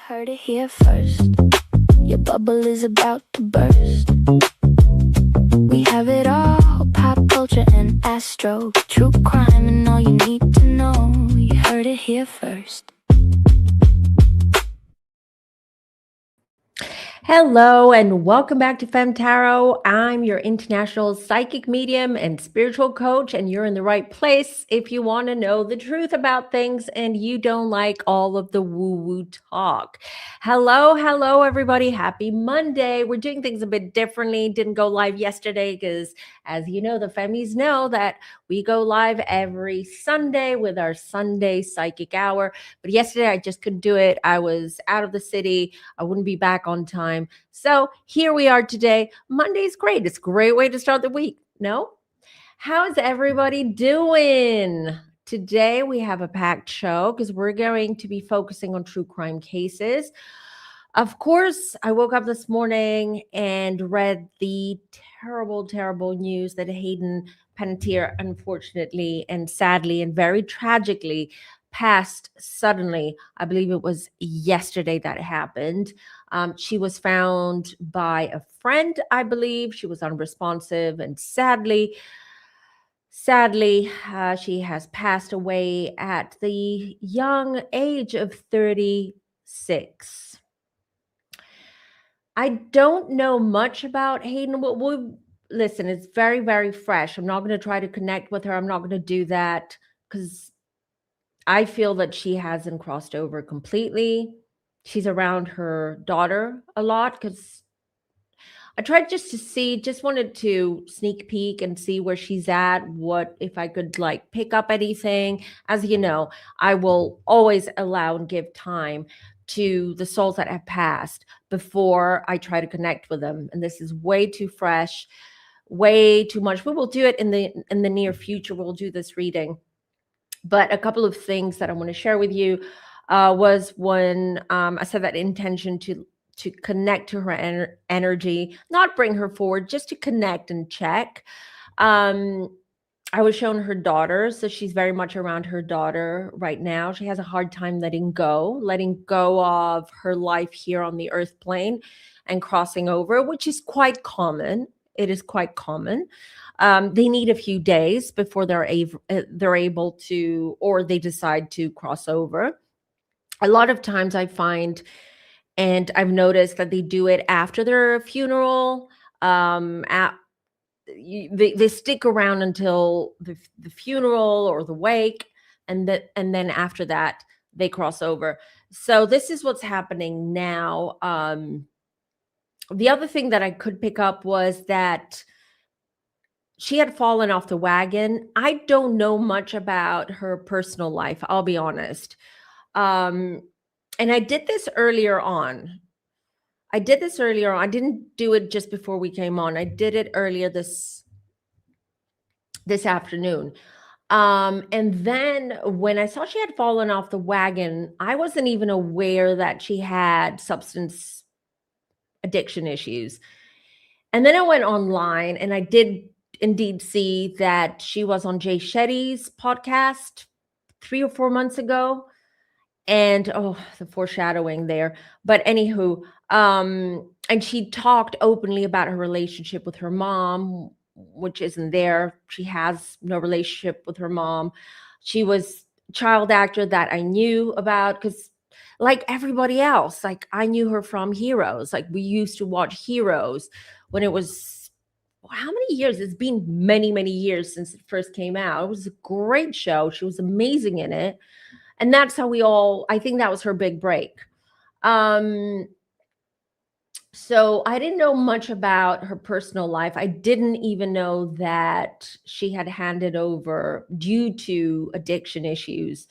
heard it here first. Your bubble is about to burst. We have it all, pop culture and astro, true crime and all you need to know. You heard it here first. Hello and welcome back to FemmeTarot. I'm your international psychic medium and spiritual coach, and you're in the right place if you want to know the truth about things and you don't like all of the woo-woo talk. Hello, everybody. Happy Monday. We're doing things a bit differently. Didn't go live yesterday because, as you know, the Femmies know that we go live every Sunday with our Sunday psychic hour. But yesterday I just couldn't do it. I was out of the city. I wouldn't be back on time. So here we are today. Monday's great. It's a great way to start the week. No? How's everybody doing? Today we have a packed show because we're going to be focusing on true crime cases. Of course, I woke up this morning and read the terrible news that Hayden Panettiere, unfortunately and sadly and very tragically, passed suddenly. I believe it was yesterday that it happened. She was found by a friend, I believe. She was unresponsive, and sadly, she has passed away at the young age of 36. I don't know much about Hayden. Listen, it's very fresh. I'm not going to try to connect with her. I'm not going to do that because I feel that she hasn't crossed over completely. She's around her daughter a lot because I tried just wanted to sneak peek and see where she's at, what if I could like pick up anything. As you know, I will always allow and give time to the souls that have passed before I try to connect with them. And this is way too fresh, way too much. We will do it in the near future. We'll do this reading. But a couple of things that I want to share with you was when I said that intention to connect to her energy, not bring her forward, just to connect and check. I was shown her daughter, so she's very much around her daughter right now. She has a hard time letting go of her life here on the earth plane and crossing over, which is quite common. It is quite common. They need a few days before they're able to, or they decide to cross over. A lot of times I find, and I've noticed that they do it after their funeral. They stick around until the funeral or the wake, and then after that they cross over. So this is what's happening now. The other thing that I could pick up was that she had fallen off the wagon. I don't know much about her personal life, I'll be honest. And I did this earlier on. I didn't do it just before we came on. I did it earlier this afternoon. And then when I saw she had fallen off the wagon, I wasn't even aware that she had substance addiction issues. And then I went online and I did indeed see that she was on Jay Shetty's podcast 3 or 4 months ago. And the foreshadowing there. But anywho, and she talked openly about her relationship with her mom, which isn't there. She has no relationship with her mom. She was a child actor that I knew about because, like everybody else, like I knew her from Heroes. Like we used to watch Heroes when it was, how many years? It's been many years since it first came out. It was a great show. She was amazing in it. And that's how I think that was her big break. So I didn't know much about her personal life. I didn't even know that she had handed over due to addiction issues,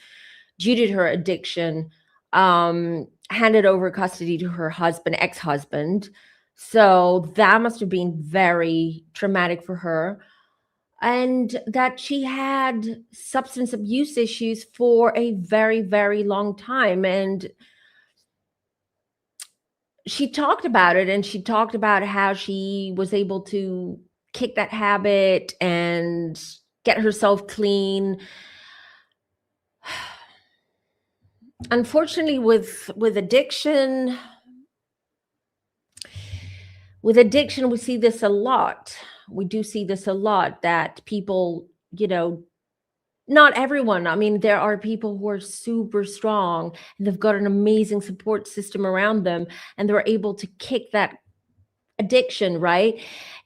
due to her addiction, handed over custody to her husband, ex-husband. So that must have been very traumatic for her. And that she had substance abuse issues for a very long time. And she talked about it, and she talked about how she was able to kick that habit and get herself clean. unfortunately, with addiction, we see this a lot. We do see this a lot, that people, not everyone. I mean, there are people who are super strong and they've got an amazing support system around them, and they're able to kick that addiction, right?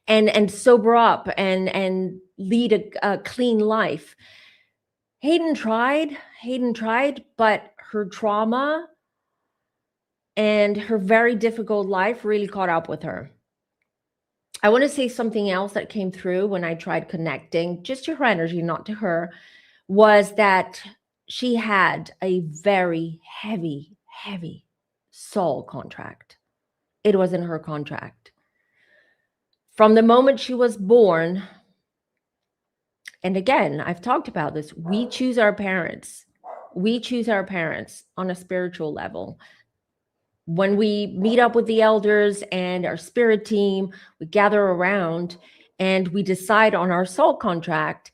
And sober up and lead a clean life. Hayden tried, but her trauma and her very difficult life really caught up with her. I want to say something else that came through when I tried connecting, just to her energy, not to her, was that she had a very heavy, heavy soul contract. It was in her contract. From the moment she was born, and again, I've talked about this, we choose our parents. We choose our parents on a spiritual level. When we meet up with the elders and our spirit team, we gather around and we decide on our soul contract,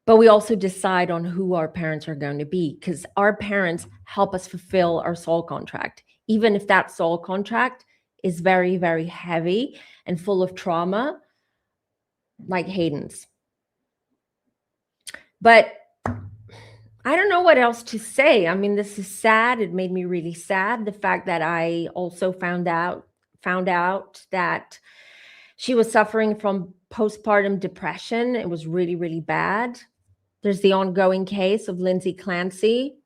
but we also decide on who our parents are going to be, because our parents help us fulfill our soul contract, even if that soul contract is very, very heavy and full of trauma, like Hayden's. But I don't know what else to say. I mean, this is sad. It made me really sad. The fact that I also found out that she was suffering from postpartum depression. It was really, really bad. There's the ongoing case of Lindsay Clancy,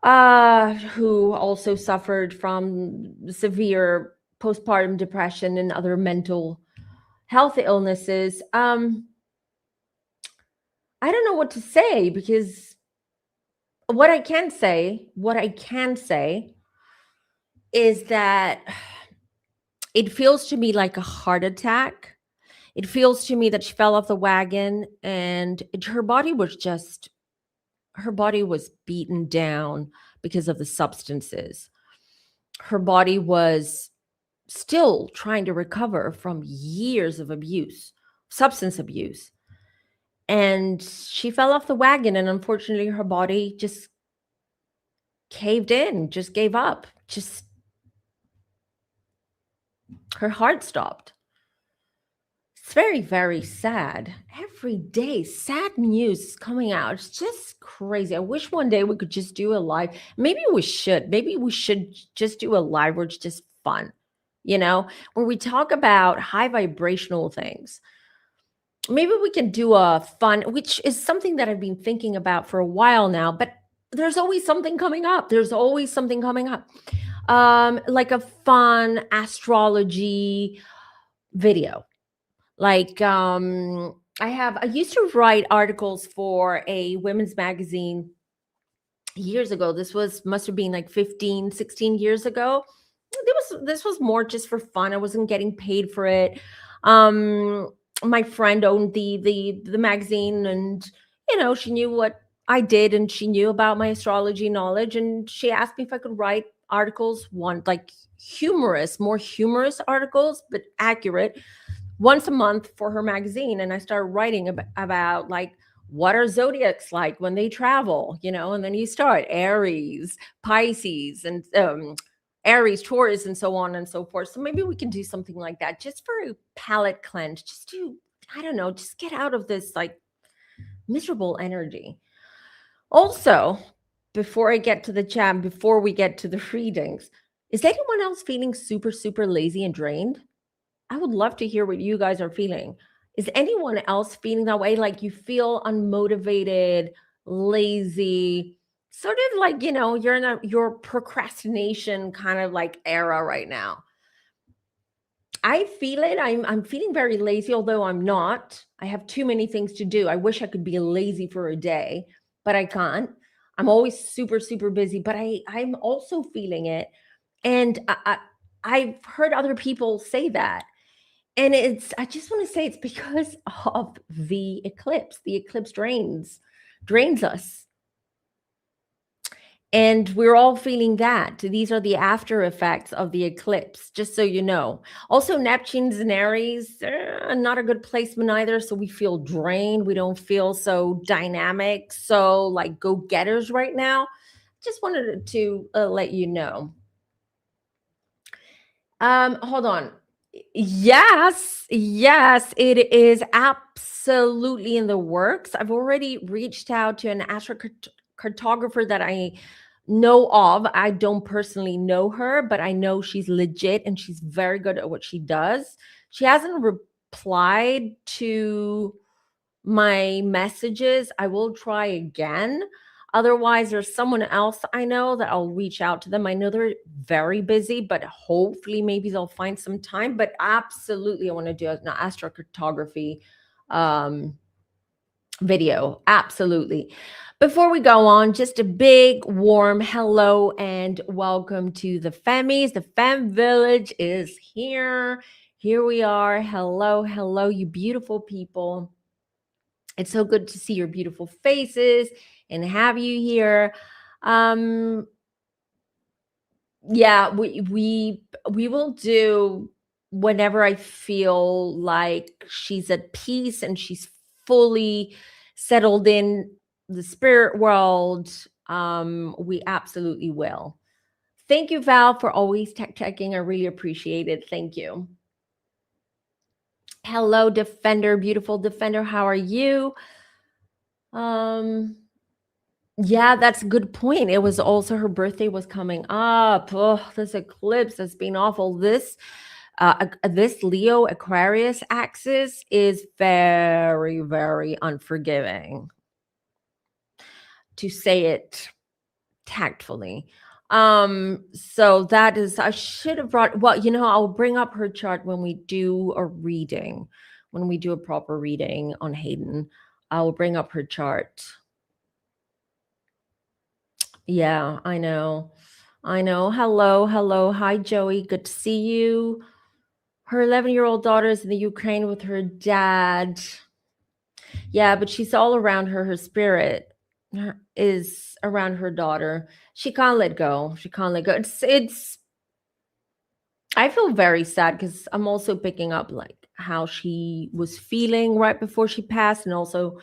who also suffered from severe postpartum depression and other mental health illnesses. I don't know what to say, because what I can say is that it feels to me like a heart attack. It feels to me that she fell off the wagon and her body was beaten down because of the substances. Her body was still trying to recover from years of abuse, substance abuse. And she fell off the wagon, and unfortunately her body just caved in, just gave up, just her heart stopped. It's very, very sad. Every day, sad news is coming out. It's just crazy. I wish one day we could just do a live. Maybe we should. Maybe we should just do a live where it's just fun, where we talk about high vibrational things. Maybe we can do a fun, which is something that I've been thinking about for a while now, but there's always something coming up. Like a fun astrology video. Like I used to write articles for a women's magazine years ago. Must have been like 15, 16 years ago. This was more just for fun. I wasn't getting paid for it. My friend owned the magazine, and she knew what I did, and she knew about my astrology knowledge, and she asked me if I could write articles, like more humorous articles, but accurate, once a month for her magazine. And I started writing about like, what are zodiacs like when they travel, and then you start Aries, Pisces, and Aries, Taurus, and so on and so forth. So maybe we can do something like that, just for a palate cleanse, just to, I don't know, just get out of this like miserable energy. Also, before I get to the chat, before we get to the readings, is anyone else feeling super, super lazy and drained? I would love to hear what you guys are feeling. Is anyone else feeling that way? Like you feel unmotivated, lazy, sort of like, you're in your procrastination kind of like era right now. I feel it. I'm feeling very lazy, although I'm not. I have too many things to do. I wish I could be lazy for a day, but I can't. I'm always super, super busy, but I'm also feeling it. And I've heard other people say that. And I just want to say it's because of the eclipse. The eclipse drains us. And we're all feeling that. These are the after effects of the eclipse, just so you know. Also, Neptune's in Aries, not a good placement either. So we feel drained. We don't feel so dynamic, so like go-getters right now. just wanted to let you know. Hold on. Yes, it is absolutely in the works. I've already reached out to an cartographer that I know of. I don't personally know her, but I know she's legit and she's very good at what she does. She hasn't replied to my messages. I will try again. Otherwise, there's someone else I know that I'll reach out to them. I know they're very busy, but hopefully maybe they'll find some time. But absolutely, I want to do an astrocartography video. Absolutely. Before we go on, just a big warm hello and welcome to the Femmies. The Fem Village is here. Here we are. Hello, hello, you beautiful people. It's so good to see your beautiful faces and have you here. Yeah, we will do whenever I feel like she's at peace and she's fully settled in the spirit world. We absolutely will. Thank you, Val, for always checking. I really appreciate it. Thank you. Hello, Defender, beautiful Defender. How are you? Yeah, that's a good point. It was also her birthday was coming up. Oh, this eclipse has been awful. This Leo Aquarius axis is very, very unforgiving, to say it tactfully. So that is, I should have brought, well, I'll bring up her chart when we do a reading, when we do a proper reading on Hayden. I'll bring up her chart. Yeah, I know. Hello, hello. Hi, Joey. Good to see you. Her 11-year-old daughter is in the Ukraine with her dad. Yeah, but she's all around her. Her spirit is around her daughter. She can't let go. It's I feel very sad because I'm also picking up like how she was feeling right before she passed, and also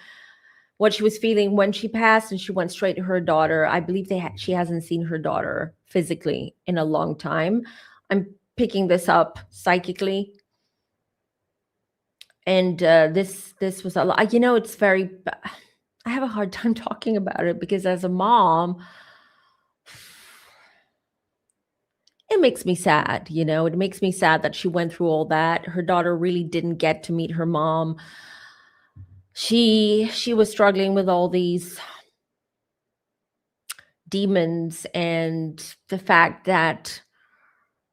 what she was feeling when she passed, and she went straight to her daughter. I believe she hasn't seen her daughter physically in a long time. I'm picking this up psychically. And this was a lot. It's very, I have a hard time talking about it because as a mom, it makes me sad. It makes me sad that she went through all that. Her daughter really didn't get to meet her mom. She was struggling with all these demons and the fact that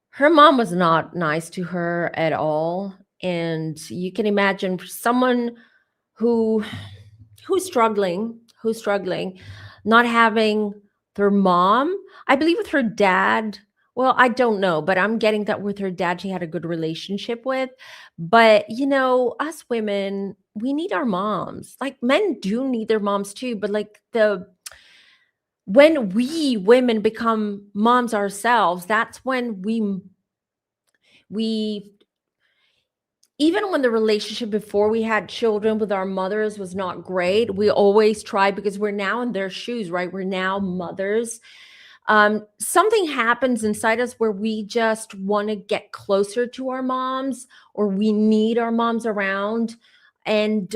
her mom was not nice to her at all. And you can imagine for someone who's struggling, not having their mom. I believe with her dad, well, I don't know, but I'm getting that with her dad, she had a good relationship with. But, us women, we need our moms. Like men do need their moms too, but like when we women become moms ourselves, that's when we even when the relationship before we had children with our mothers was not great, we always try because we're now in their shoes, right? We're now mothers. Something happens inside us where we just want to get closer to our moms, or we need our moms around. And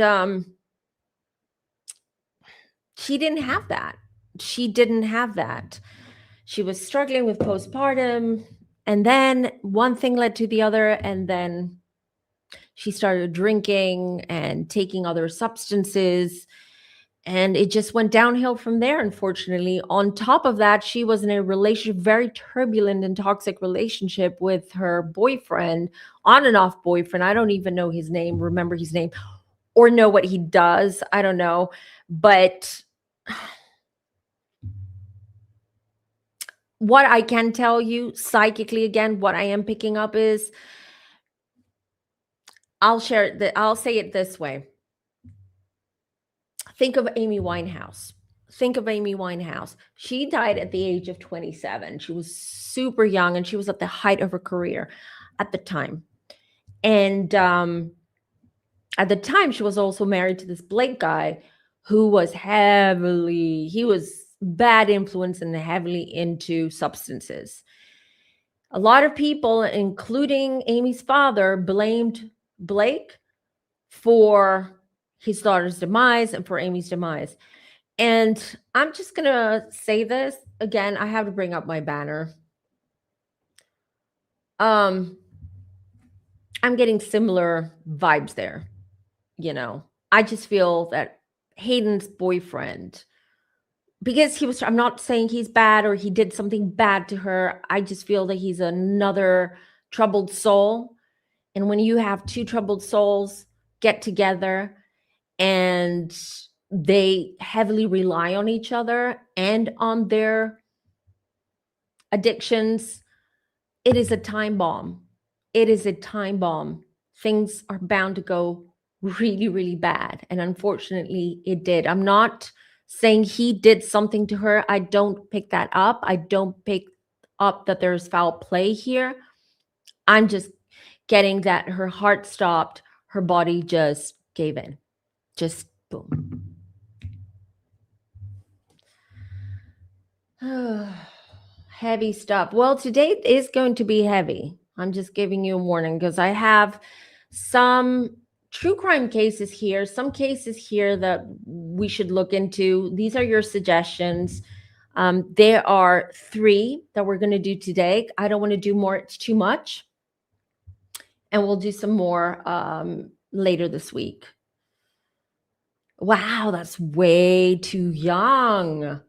she didn't have that. She was struggling with postpartum, and then one thing led to the other, and then she started drinking and taking other substances, and it just went downhill from there, unfortunately. On top of that, she was in a relationship, very turbulent and toxic relationship with her boyfriend, on and off boyfriend. I don't even know his name, remember his name, or know what he does. I don't know. But what I can tell you psychically, again, what I am picking up is, I'll say it this way. Think of Amy Winehouse. She died at the age of 27. She was super young and she was at the height of her career at the time. And at the time, she was also married to this Blake guy who was he was bad influence and heavily into substances. A lot of people, including Amy's father, blamed Blake for his daughter's demise and for Amy's demise. And I'm just going to say this again. I have to bring up my banner. I'm getting similar vibes there. You know, I just feel that Hayden's boyfriend, because I'm not saying he's bad or he did something bad to her. I just feel that he's another troubled soul. And when you have two troubled souls get together and they heavily rely on each other and on their addictions, it is a time bomb. It is a time bomb. Things are bound to go really, really bad. And unfortunately, it did. I'm not saying he did something to her. I don't pick that up. I don't pick up that there's foul play here. I'm just getting that her heart stopped. Her body just gave in. Just boom. Heavy stuff. Well, today is going to be heavy. I'm just giving you a warning because I have some true crime cases here, some cases here that we should look into. These are your suggestions. There are 3 that we're going to do today. I don't want to do more. It's too much. And we'll do some more later this week. Wow, that's way too young.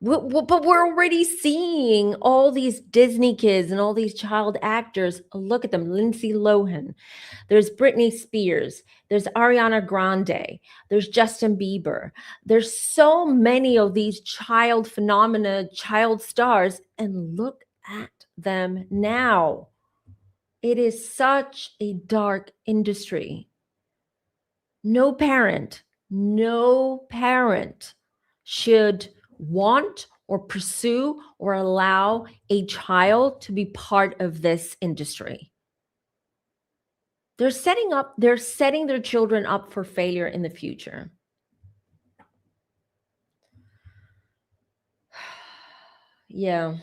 But we're already seeing all these Disney kids and all these child actors. Look at them. Lindsay Lohan. There's Britney Spears. There's Ariana Grande. There's Justin Bieber. There's so many of these child phenomena, child stars. And look at them now. It is such a dark industry. No parent should want or pursue or allow a child to be part of this industry. They're setting their children up for failure in the future. Yeah.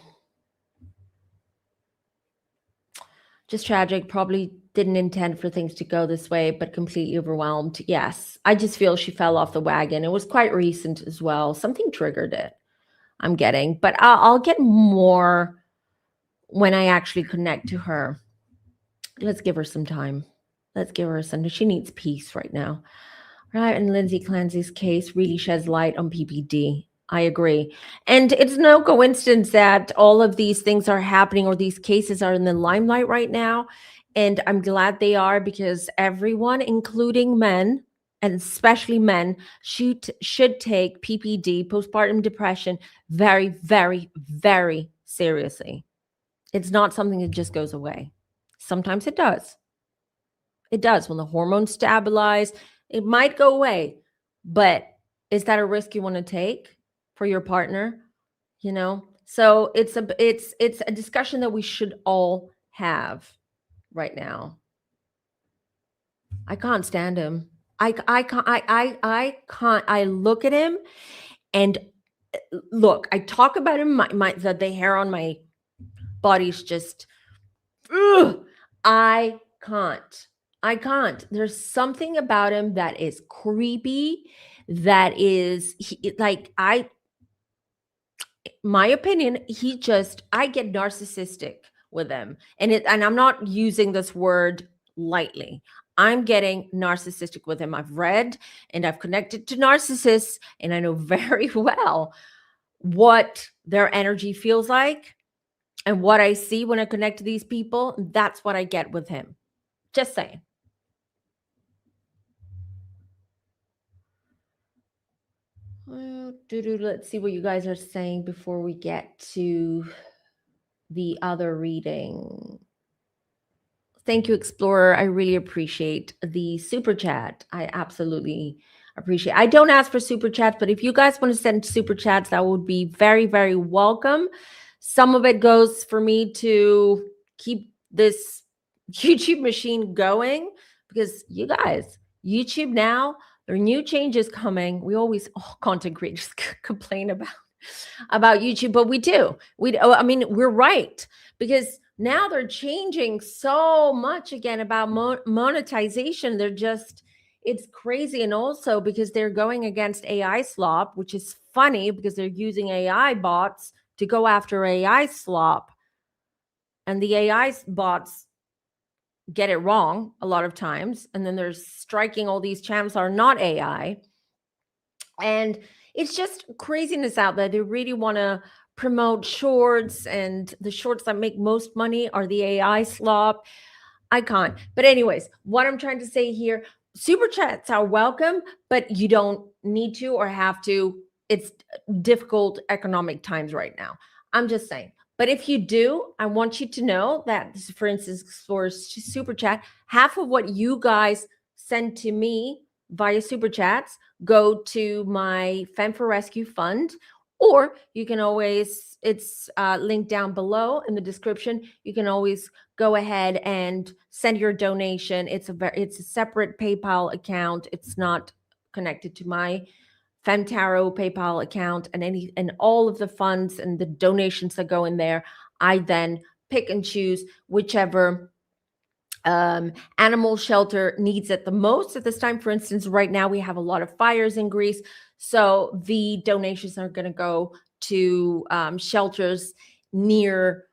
Just tragic. Probably didn't intend for things to go this way, but completely overwhelmed. Yes. I just feel she fell off the wagon. It was quite recent as well. Something triggered it, I'm getting. But I'll get more when I actually connect to her. Let's give her some time. Let's give her some. She needs peace right now. Right. And Lindsay Clancy's case really sheds light on PPD. I agree. And it's no coincidence that all of these things are happening or these cases are in the limelight right now. And I'm glad they are because everyone, including men, and especially men, should take PPD, postpartum depression, very, very, very seriously. It's not something that just goes away. Sometimes it does. It does. When the hormones stabilize, it might go away. But is that a risk you want to take for your partner? You know? So it's a discussion that we should all have right now. I can't stand him. I can't. I look at him and look, I talk about him. The hair on my body's just, ugh, I can't. There's something about him that is creepy. That is my opinion, I get narcissistic with him. And I'm not using this word lightly. I'm getting narcissistic with him. I've read and I've connected to narcissists, and I know very well what their energy feels like and what I see when I connect to these people. That's what I get with him. Just saying. Let's see what you guys are saying before we get to the other reading. Thank you, Explorer. I really appreciate the super chat. I absolutely appreciate it. I don't ask for super chats, but if you guys want to send super chats, that would be very, very welcome. Some of it goes for me to keep this YouTube machine going because you guys, YouTube now, there are new changes coming. We always, content creators complain about about YouTube, but we do. I mean, we're right, because now they're changing so much again about monetization. It's crazy. And also because they're going against AI slop, which is funny because they're using AI bots to go after AI slop. And the AI bots get it wrong a lot of times. And then they're striking all these channels that are not AI. And it's just craziness out there. They really want to promote shorts, and the shorts that make most money are the AI slop. I can't. But anyways, what I'm trying to say here, super chats are welcome, but you don't need to or have to. It's difficult economic times right now. I'm just saying. But if you do, I want you to know that, for instance, for super chat, half of what you guys send to me via super chats go to my Femme for Rescue fund, or you can always, it's linked down below in the description. You can always go ahead and send your donation. It's a separate PayPal account. It's not connected to my FemmeTarot PayPal account, and all of the funds and the donations that go in there, I then pick and choose whichever animal shelter needs it the most at this time. For instance, right now we have a lot of fires in Greece, so the donations are going to go to shelters near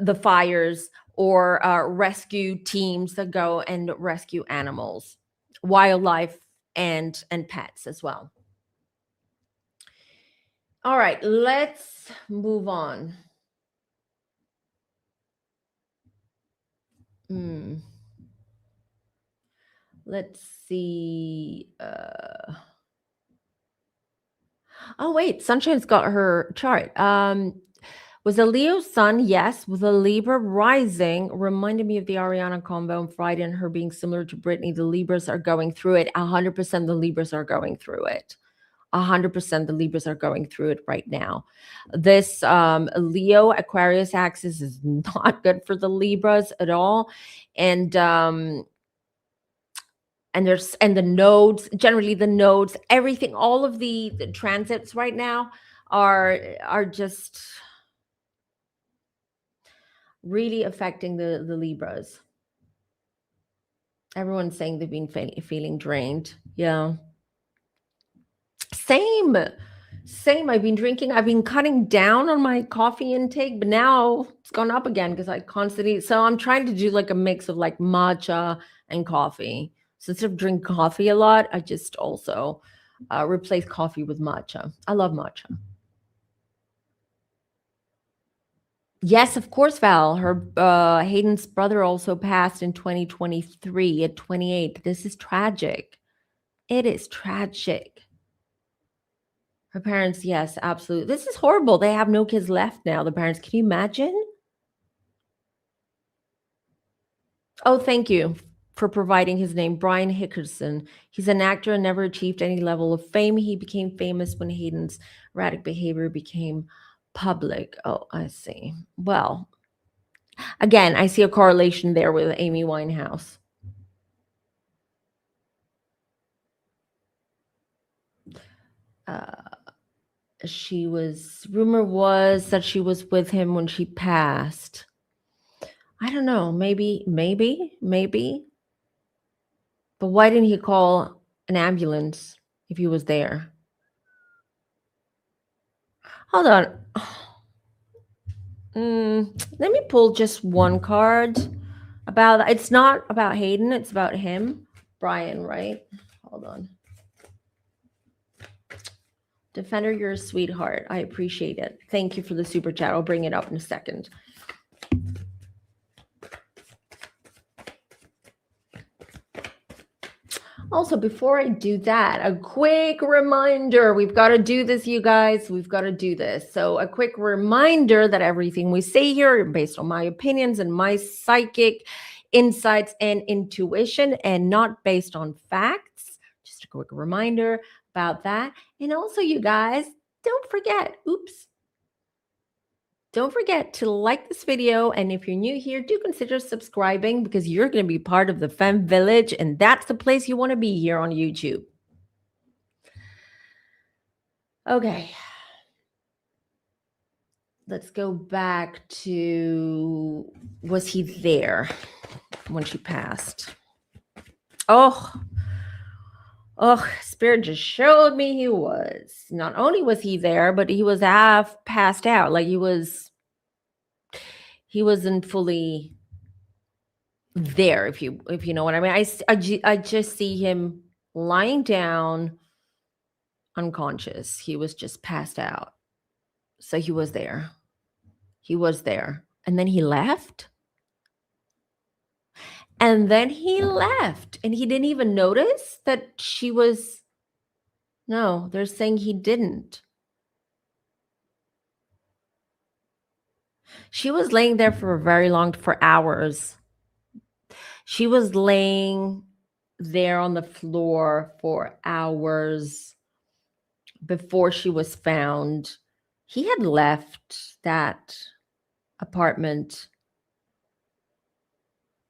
the fires, or rescue teams that go and rescue animals, wildlife, and pets as well. All right, let's move on. Let's see. Oh, wait, Sunshine's got her chart. Was a Leo sun, yes, with a Libra rising, reminded me of the Ariana combo on Friday and her being similar to Brittany. The Libras are going through it. 100% the Libras are going through it. 100% the Libras are going through it right now. This Leo Aquarius axis is not good for the Libras at all. And the nodes, generally the nodes, everything, all of the transits right now are just really affecting the Libras. Everyone's saying they've been feeling drained. Yeah. Same. I've been cutting down on my coffee intake, but now it's gone up again because I constantly, so I'm trying to do like a mix of like matcha and coffee. So instead of drink coffee a lot, I just also replace coffee with matcha. I love matcha. Yes, of course, Val. Her Hayden's brother also passed in 2023 at 28. This is tragic. It is tragic. Her parents, yes, absolutely. This is horrible. They have no kids left now, the parents. Can you imagine? Oh, thank you for providing his name. Brian Hickerson. He's an actor and never achieved any level of fame. He became famous when Hayden's erratic behavior became public. Oh, I see. Well, again, I see a correlation there with Amy Winehouse. Rumor was that she was with him when she passed. I don't know, maybe. But why didn't he call an ambulance if he was there? Hold on. Let me pull just one card about that. It's not about Hayden, it's about him. Brian, right? Hold on. Defender, you're a sweetheart. I appreciate it. Thank you for the super chat. I'll bring it up in a second. Also, before I do that, a quick reminder. We've got to do this, you guys. We've got to do this. So a quick reminder that everything we say here is based on my opinions and my psychic insights and intuition, and not based on facts. Just a quick reminder about that. And also, you guys, don't forget, don't forget to like this video. And if you're new here, do consider subscribing, because you're going to be part of the Femme Village, and that's the place you want to be here on YouTube. Okay. let's go back to, was he there when she passed? Oh, Spirit just showed me he was. Not only was he there, but he was half passed out. Like he wasn't fully there, if you know what I mean. I just see him lying down unconscious. He was just passed out. So he was there. And then he left. And he didn't even notice that she was. No, they're saying he didn't. She was laying there for hours. She was laying there on the floor for hours before she was found. He had left that apartment.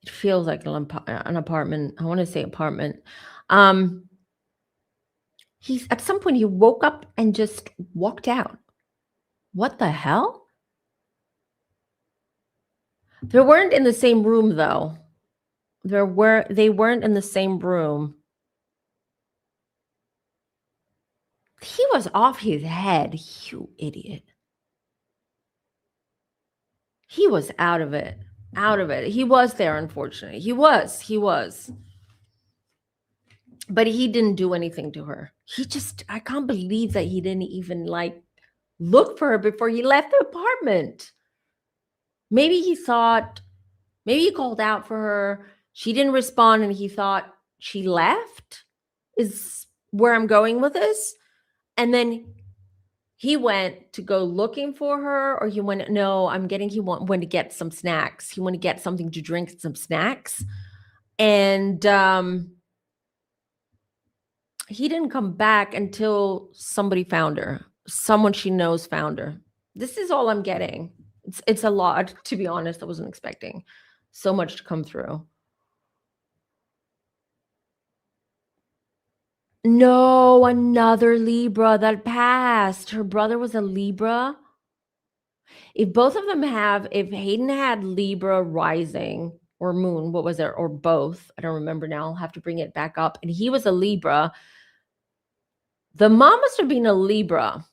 It feels like an apartment. I want to say apartment. He's at some point he woke up and just walked out. What the hell? They weren't in the same room though. They weren't in the same room. He was off his head, you idiot. He was out of it. He was there, unfortunately. He was. But he didn't do anything to her. I can't believe that he didn't even look for her before he left the apartment. Maybe he called out for her. She didn't respond and he thought she left, is where I'm going with this. And then he went to go looking for her, or he went to get some snacks. He went to get something to drink, some snacks. And he didn't come back until somebody found her. Someone she knows found her. This is all I'm getting. It's a lot, to be honest. I wasn't expecting so much to come through. No, another Libra that passed. Her brother was a Libra. If Hayden had Libra rising or moon, what was it? Or both. I don't remember now. I'll have to bring it back up. And he was a Libra. The mom must have been a Libra.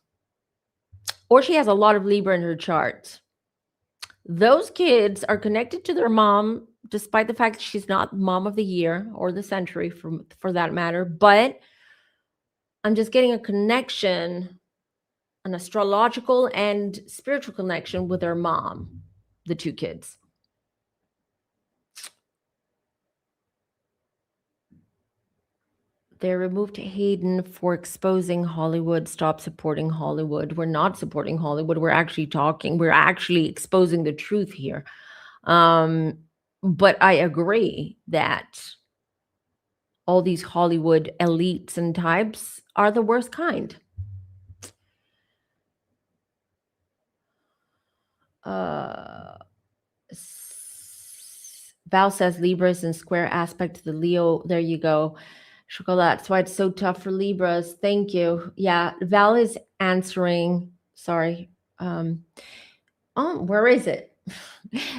Or she has a lot of Libra in her chart. Those kids are connected to their mom, despite the fact that she's not mom of the year or the century for that matter. But I'm just getting a connection, an astrological and spiritual connection with their mom, the two kids. They removed Hayden for exposing Hollywood. Stop supporting Hollywood. We're not supporting Hollywood. We're actually exposing the truth here. But I agree that all these Hollywood elites and types are the worst kind. Val says Libras in square aspect to the Leo. There you go. Chocolat. That's why it's so tough for Libras. Thank you. Yeah, Val is answering. Sorry. Where is it?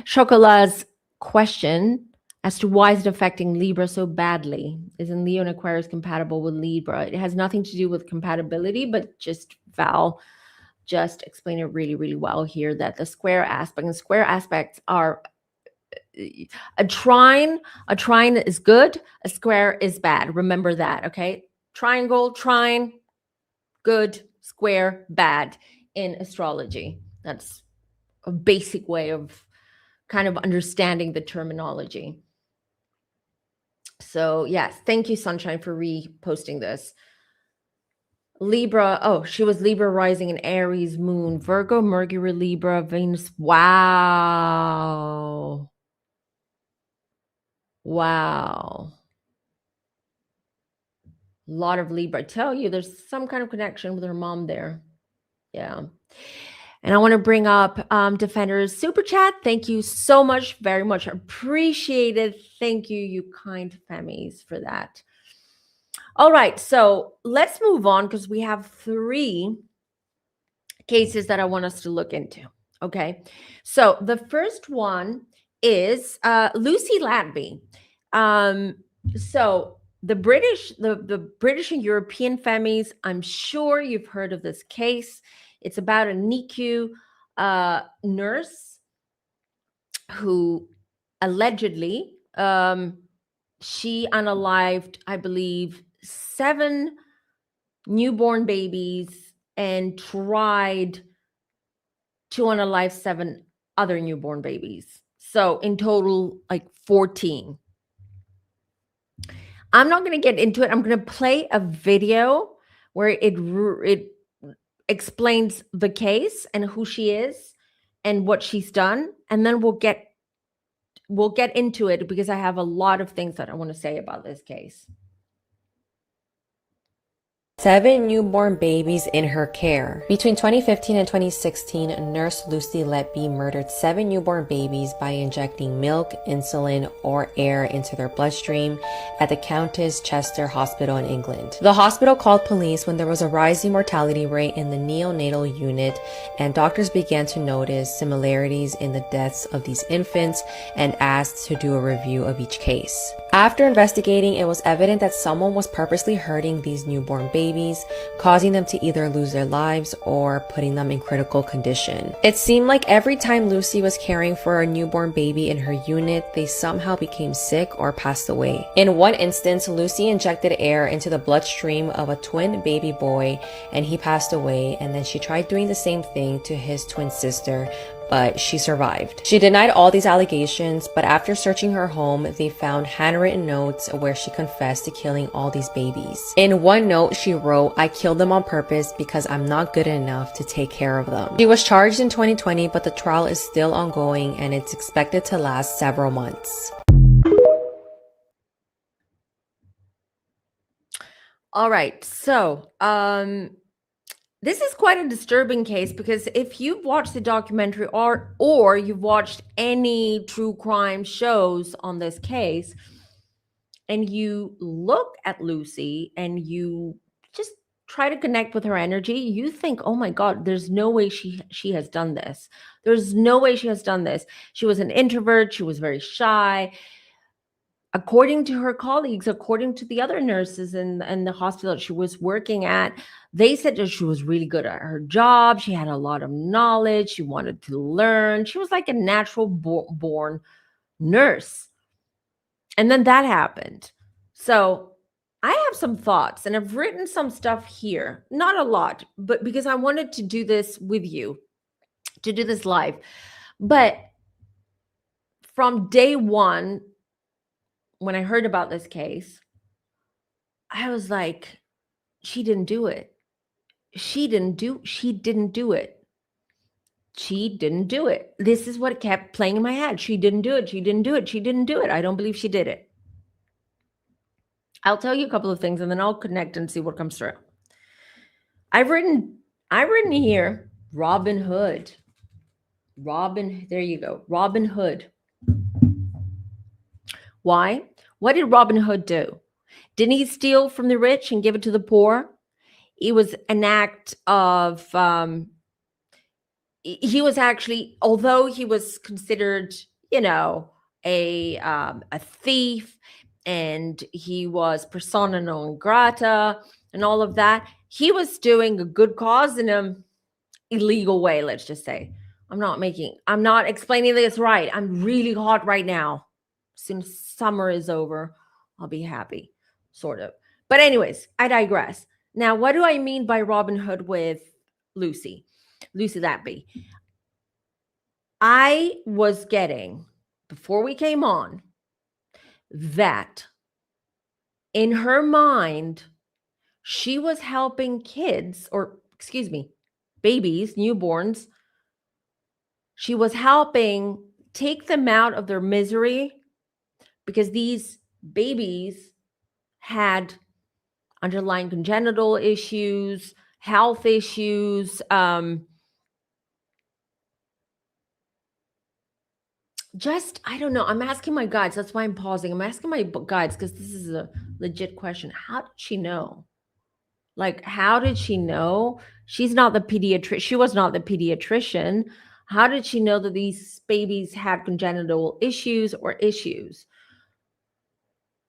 Chocolat's question as to why is it affecting Libra so badly? Isn't Leo and Aquarius compatible with Libra? It has nothing to do with compatibility, but just Val just explained it really, really well here, that the square aspects are a trine is good, a square is bad. Remember that, okay? Triangle, trine, good, square, bad in astrology. That's a basic way of kind of understanding the terminology. So yes, thank you, Sunshine, for reposting this. Libra, she was Libra rising in Aries, Moon, Virgo, Mercury, Libra, Venus. Wow. A lot of Libra. I tell you, there's some kind of connection with her mom there. Yeah. And I want to bring up Defender's Super Chat. Thank you so much. Very much appreciated. Thank you, you kind femmies, for that. All right. So let's move on because we have 3 cases that I want us to look into. Okay. So the first one is Lucy Latby. So the British and European femmies, I'm sure you've heard of this case. It's about a NICU nurse who allegedly she unalived, I believe, 7 newborn babies and tried to unalive 7 other newborn babies. So in total, like 14. I'm not going to get into it. I'm going to play a video where it explains the case and who she is and what she's done, and then we'll get into it because I have a lot of things that I want to say about this case. 7 newborn babies in her care. Between 2015 and 2016, nurse Lucy Latby murdered 7 newborn babies by injecting milk, insulin, or air into their bloodstream at the Countess Chester Hospital in England. The hospital called police when there was a rising mortality rate in the neonatal unit, and doctors began to notice similarities in the deaths of these infants and asked to do a review of each case. After investigating, it was evident that someone was purposely hurting these newborn babies, causing them to either lose their lives or putting them in critical condition. It seemed like every time Lucy was caring for a newborn baby in her unit, they somehow became sick or passed away. In one instance, Lucy injected air into the bloodstream of a twin baby boy and he passed away, and then she tried doing the same thing to his twin sister, but she survived. She denied all these allegations, but after searching her home, they found handwritten notes where she confessed to killing all these babies. In one note, she wrote, "I killed them on purpose because I'm not good enough to take care of them." She was charged in 2020, but the trial is still ongoing and it's expected to last several months. All right. So, this is quite a disturbing case because if you've watched the documentary or you've watched any true crime shows on this case and you look at Lucy and you just try to connect with her energy, you think, "Oh my God, there's no way she has done this. There's no way she has done this." She was an introvert. She was very shy. According to her colleagues, according to the other nurses in the hospital that she was working at, they said that she was really good at her job. She had a lot of knowledge. She wanted to learn. She was like a natural born nurse. And then that happened. So I have some thoughts and I've written some stuff here. Not a lot, but because I wanted to do this with you, to do this live. But from day one, when I heard about this case, I was like, she didn't do it. She didn't do it. She didn't do it. This is what kept playing in my head. She didn't do it. She didn't do it. She didn't do it. I don't believe she did it. I'll tell you a couple of things and then I'll connect and see what comes through. I've written here, Robin Hood. There you go. Robin Hood. Why? What did Robin Hood do? Didn't he steal from the rich and give it to the poor? It was an act of, he was actually, although he was considered, a thief, and he was persona non grata and all of that, he was doing a good cause in an illegal way, let's just say. I'm not explaining this right. I'm really hot right now. As soon as summer is over, I'll be happy, sort of. But anyways, I digress. Now, what do I mean by Robin Hood with Lucy Latby? I was getting, before we came on, that in her mind, she was helping babies, newborns. She was helping take them out of their misery because these babies had underlying congenital issues, health issues, I don't know. I'm asking my guides. That's why I'm pausing. I'm asking my guides because this is a legit question. How did she know? Like, how did she know? She was not the pediatrician. How did she know that these babies had congenital issues or issues?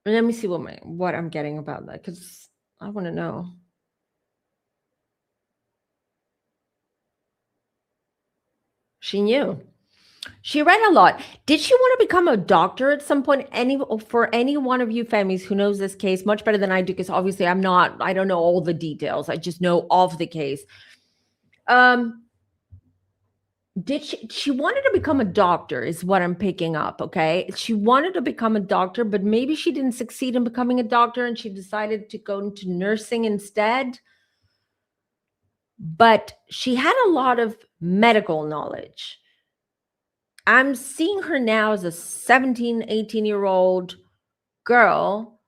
Let me see what I'm getting about that, because I want to know. She knew. She read a lot. Did she want to become a doctor at some point? For any one of you femmies who knows this case much better than I do, because obviously I don't know all the details. I just know of the case. Did she wanted to become a doctor is what I'm picking up, okay? She wanted to become a doctor, but maybe she didn't succeed in becoming a doctor and she decided to go into nursing instead. But she had a lot of medical knowledge. I'm seeing her now as a 17, 18-year-old girl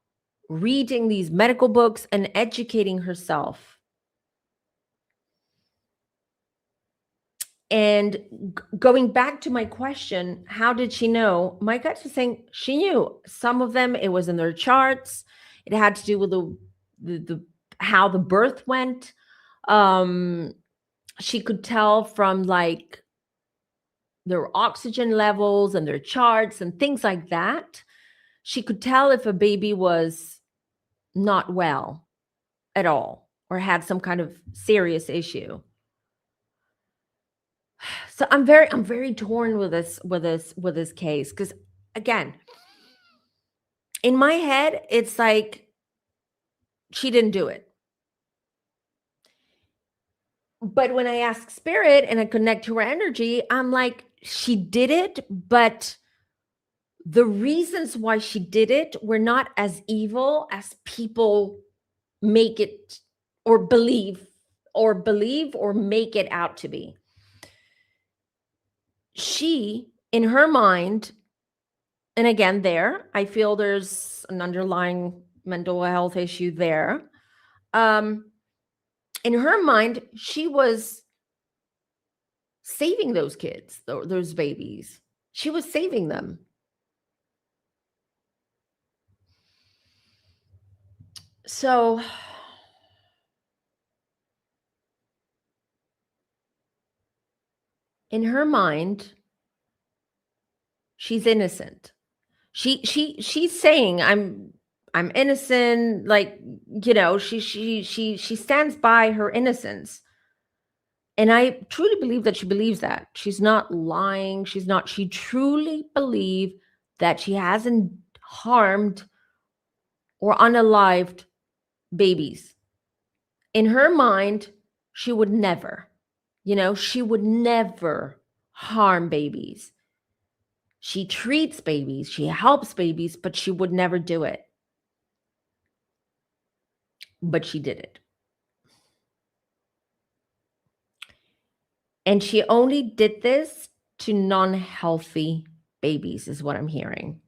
reading these medical books and educating herself. And going back to my question, how did she know? My gut was saying she knew. Some of them, it was in their charts. It had to do with the how the birth went. She could tell from like their oxygen levels and their charts and things like that. She could tell if a baby was not well at all or had some kind of serious issue. So I'm very torn with this case, because again, in my head, it's like she didn't do it. But when I ask spirit and I connect to her energy, I'm like, she did it, but the reasons why she did it were not as evil as people make it or believe or make it out to be. She, in her mind, and again, I feel there's an underlying mental health issue there. In her mind, she was saving those kids, those babies. She was saving them. So in her mind, she's innocent. She's saying, I'm innocent, like, you know, she stands by her innocence. And I truly believe that she believes that. She's not lying. She truly believes that she hasn't harmed or unalived babies. In her mind, she would never, she would never harm babies. She treats babies, she helps babies, but she would never do it. But she did it. And she only did this to non-healthy babies, is what I'm hearing.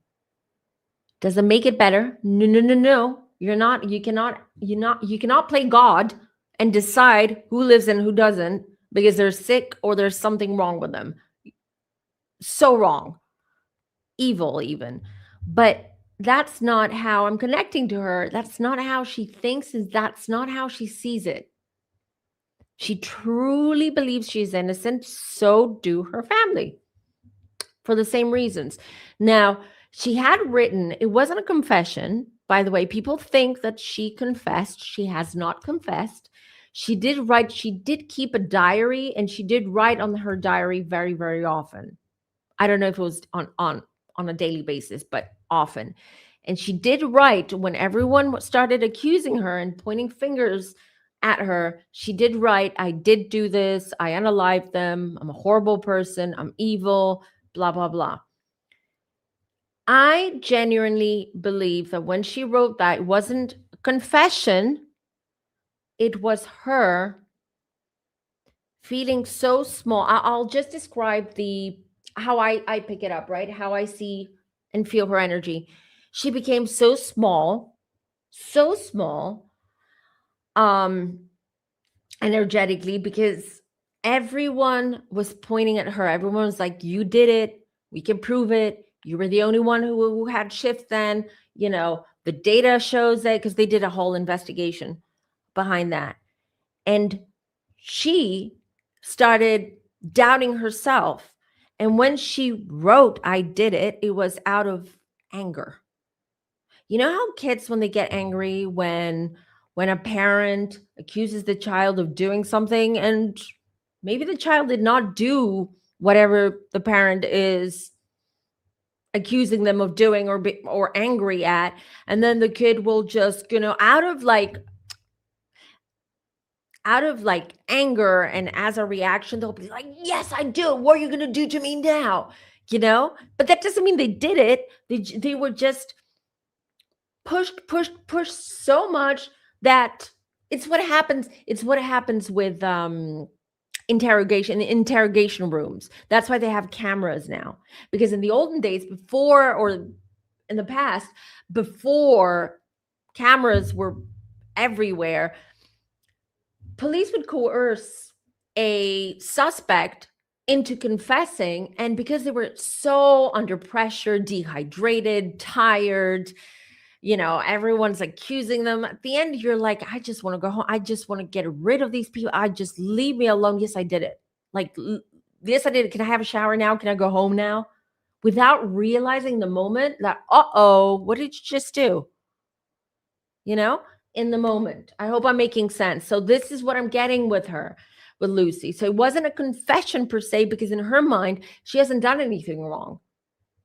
Does it make it better? No. You cannot play God and decide who lives and who doesn't because they're sick or there's something wrong with them. So wrong. Evil even. But that's not how I'm connecting to her. That's not how she thinks, and that's not how she sees it. She truly believes she's innocent. So do her family for the same reasons. Now, she had written, it wasn't a confession. By the way, people think that she confessed. She has not confessed. She did write, she did keep a diary, and she did write on her diary very, very often. I don't know if it was on a daily basis, but often. And she did write when everyone started accusing her and pointing fingers at her. She did write, I did do this. I unalived them. I'm a horrible person. I'm evil, blah, blah, blah. I genuinely believe that when she wrote that, it wasn't a confession. It was her feeling so small. I'll just describe how I pick it up, right? How I see and feel her energy. She became so small, energetically, because everyone was pointing at her. Everyone was like, you did it. We can prove it. You were the only one who had shift then. The data shows that, because they did a whole investigation behind that. And she started doubting herself. And when she wrote, I did it, it was out of anger. You know how kids, when they get angry, when a parent accuses the child of doing something and maybe the child did not do whatever the parent is accusing them of doing or angry at, and then the kid will just, out of anger, and as a reaction they'll be like, yes, I do, what are you going to do to me now? But that doesn't mean they did it. They were just pushed so much that it's what happens with interrogation rooms. That's why they have cameras now, because in the olden days, before, or in the past, before cameras were everywhere, police would coerce a suspect into confessing, and because they were so under pressure, dehydrated, tired, everyone's accusing them. At the end, you're like, I just want to go home. I just want to get rid of these people. I just leave me alone. Yes, I did it. Yes, I did it. Can I have a shower now? Can I go home now? Without realizing the moment that, what did you just do? In the moment. I hope I'm making sense. So this is what I'm getting with Lucy. So it wasn't a confession per se, because in her mind, she hasn't done anything wrong.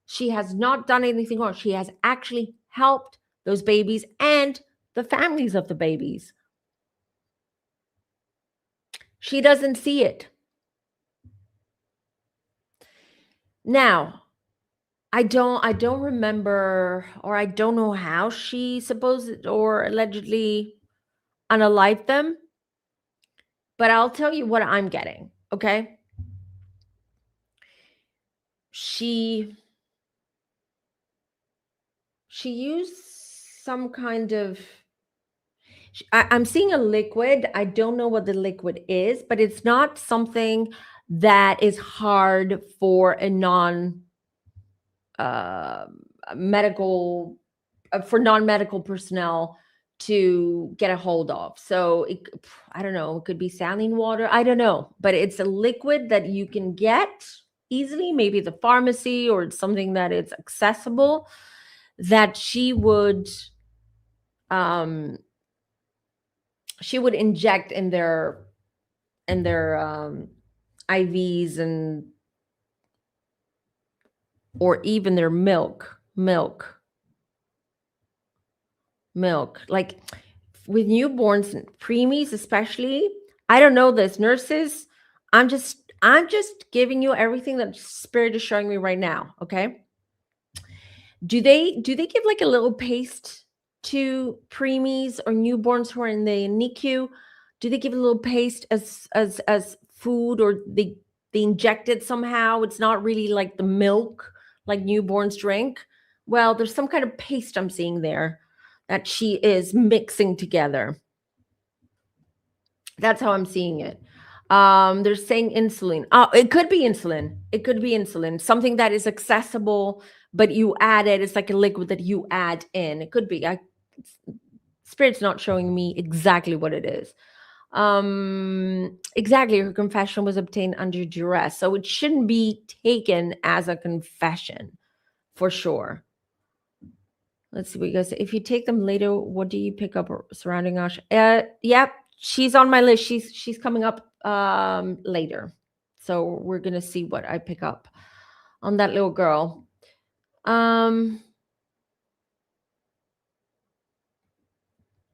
She has not done anything wrong. She has actually helped those babies and the families of the babies. She doesn't see it. Now, I don't remember, or I don't know how she supposed or allegedly unalived them, but I'll tell you what I'm getting, okay? She used some kind of, I'm seeing a liquid. I don't know what the liquid is, but it's not something that is hard for a non-medical personnel to get a hold of. So I don't know, it could be saline water. I don't know, but it's a liquid that you can get easily, maybe at the pharmacy, or it's something that is accessible, that she would inject in their IVs, and or even their milk, like with newborns and preemies especially. I don't know this, nurses. I'm just giving you everything that Spirit is showing me right now, okay? Do they give like a little paste to preemies or newborns who are in the NICU? Do they give a little paste as food, or they inject it somehow? It's not really like the milk like newborns drink. Well, there's some kind of paste I'm seeing there that she is mixing together. That's how I'm seeing it. They're saying insulin. Oh, it could be insulin. It could be insulin, something that is accessible, but you add it. It's like a liquid that you add in. It could be. Spirit's not showing me exactly what it is. Exactly. Her confession was obtained under duress, so it shouldn't be taken as a confession, for sure. Let's see what you guys say. If you take them later, what do you pick up surrounding Asha? Yep, she's on my list. She's coming up later, so we're gonna see what I pick up on that little girl.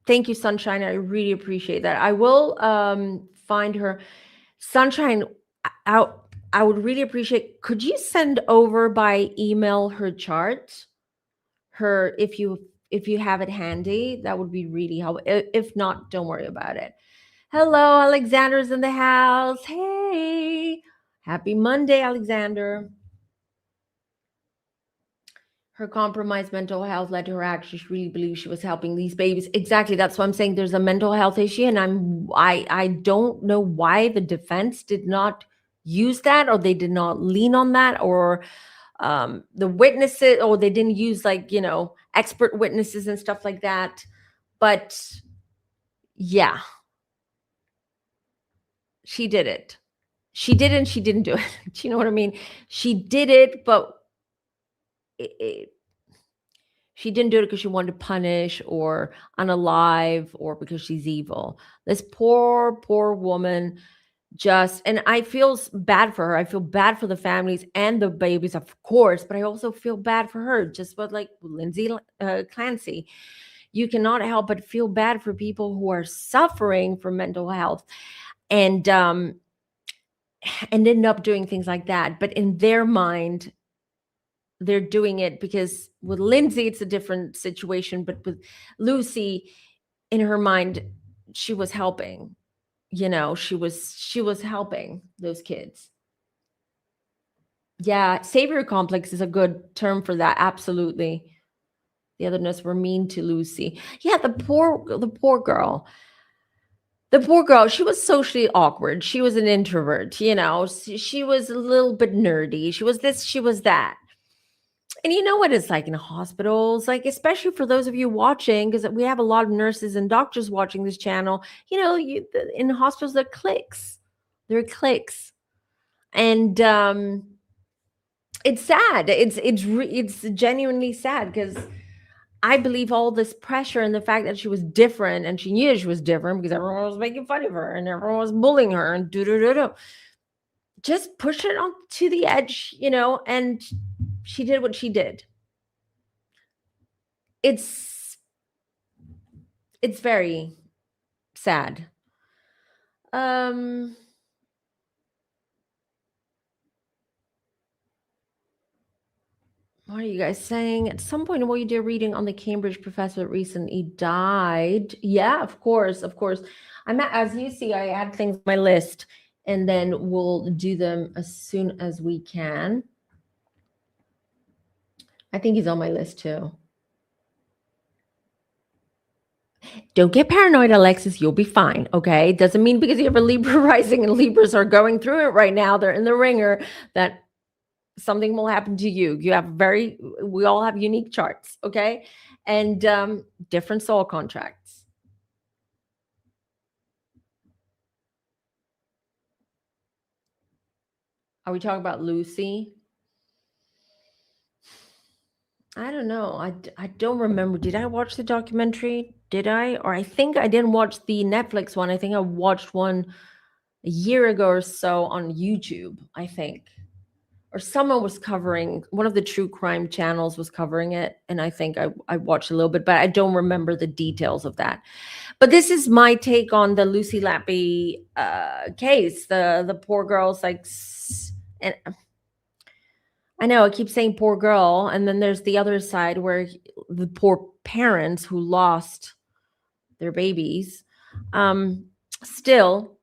Thank you, Sunshine. I really appreciate that. I will find her. Sunshine, I would really appreciate, could you send over by email her chart? If you have it handy, that would be really helpful. If not, don't worry about it. Hello, Alexander's in the house. Hey, happy Monday, Alexander. Her compromised mental health led to her actions. She really believes she was helping these babies. Exactly. That's why I'm saying there's a mental health issue, and I don't know why the defense did not use that, or they did not lean on that, or the witnesses, or they didn't use expert witnesses and stuff like that. But yeah, she did it. she did it and she didn't do it. Do you know what I mean? She did it, but she didn't do it because she wanted to punish or unalive or because she's evil. This poor woman just, and I feel bad for her. I feel bad for the families and the babies, of course, but I also feel bad for her, just what like Lindsay Clancy. You cannot help but feel bad for people who are suffering from mental health and end up doing things like that. But in their mind, they're doing it because with Lindsay, it's a different situation. But with Lucy, in her mind, she was helping. You know, she was helping those kids. Yeah, savior complex is a good term for that. Absolutely. The otherness were mean to Lucy. Yeah, the poor girl. The poor girl, she was socially awkward. She was an introvert, you know. She was a little bit nerdy. She was this, she was that. And you know what it's like in hospitals, like especially for those of you watching, because we have a lot of nurses and doctors watching this channel. You know, in hospitals, there are cliques. There are cliques, and it's sad. It's genuinely sad because I believe all this pressure and the fact that she was different, and she knew she was different because everyone was making fun of her and everyone was bullying her and do. Just push it on to the edge, you know, and she did what she did. It's very sad. What are you guys saying? At some point, will you do a reading on the Cambridge professor that recently died? Yeah, of course, of course. As you see, I add things on my list, and then we'll do them as soon as we can. I think he's on my list too. Don't get paranoid, Alexis. You'll be fine. Okay. It doesn't mean because you have a Libra rising and Libras are going through it right now, they're in the ringer, that something will happen to you. We all have unique charts. Okay. And different soul contracts. Are we talking about Lucy? I don't know. I don't remember. Did I watch the documentary? Did I? Or I think I didn't watch the Netflix one. I think I watched one a year ago or so on YouTube, I think. Or someone was covering, one of the true crime channels was covering it. And I think I watched a little bit, but I don't remember the details of that. But this is my take on the Lucy Latby case. The poor girl's like, and I know I keep saying poor girl, and then there's the other side where the poor parents who lost their babies. Still,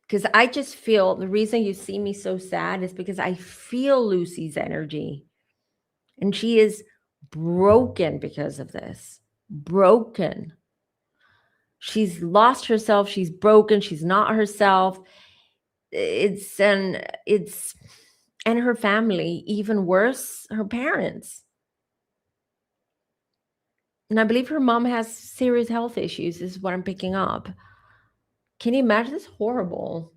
because I just feel the reason you see me so sad is because I feel Lucy's energy, and she is broken because of this. Broken. She's lost herself. She's broken. She's not herself. And her family, even worse, her parents. And I believe her mom has serious health issues, is what I'm picking up. Can you imagine? This? Horrible.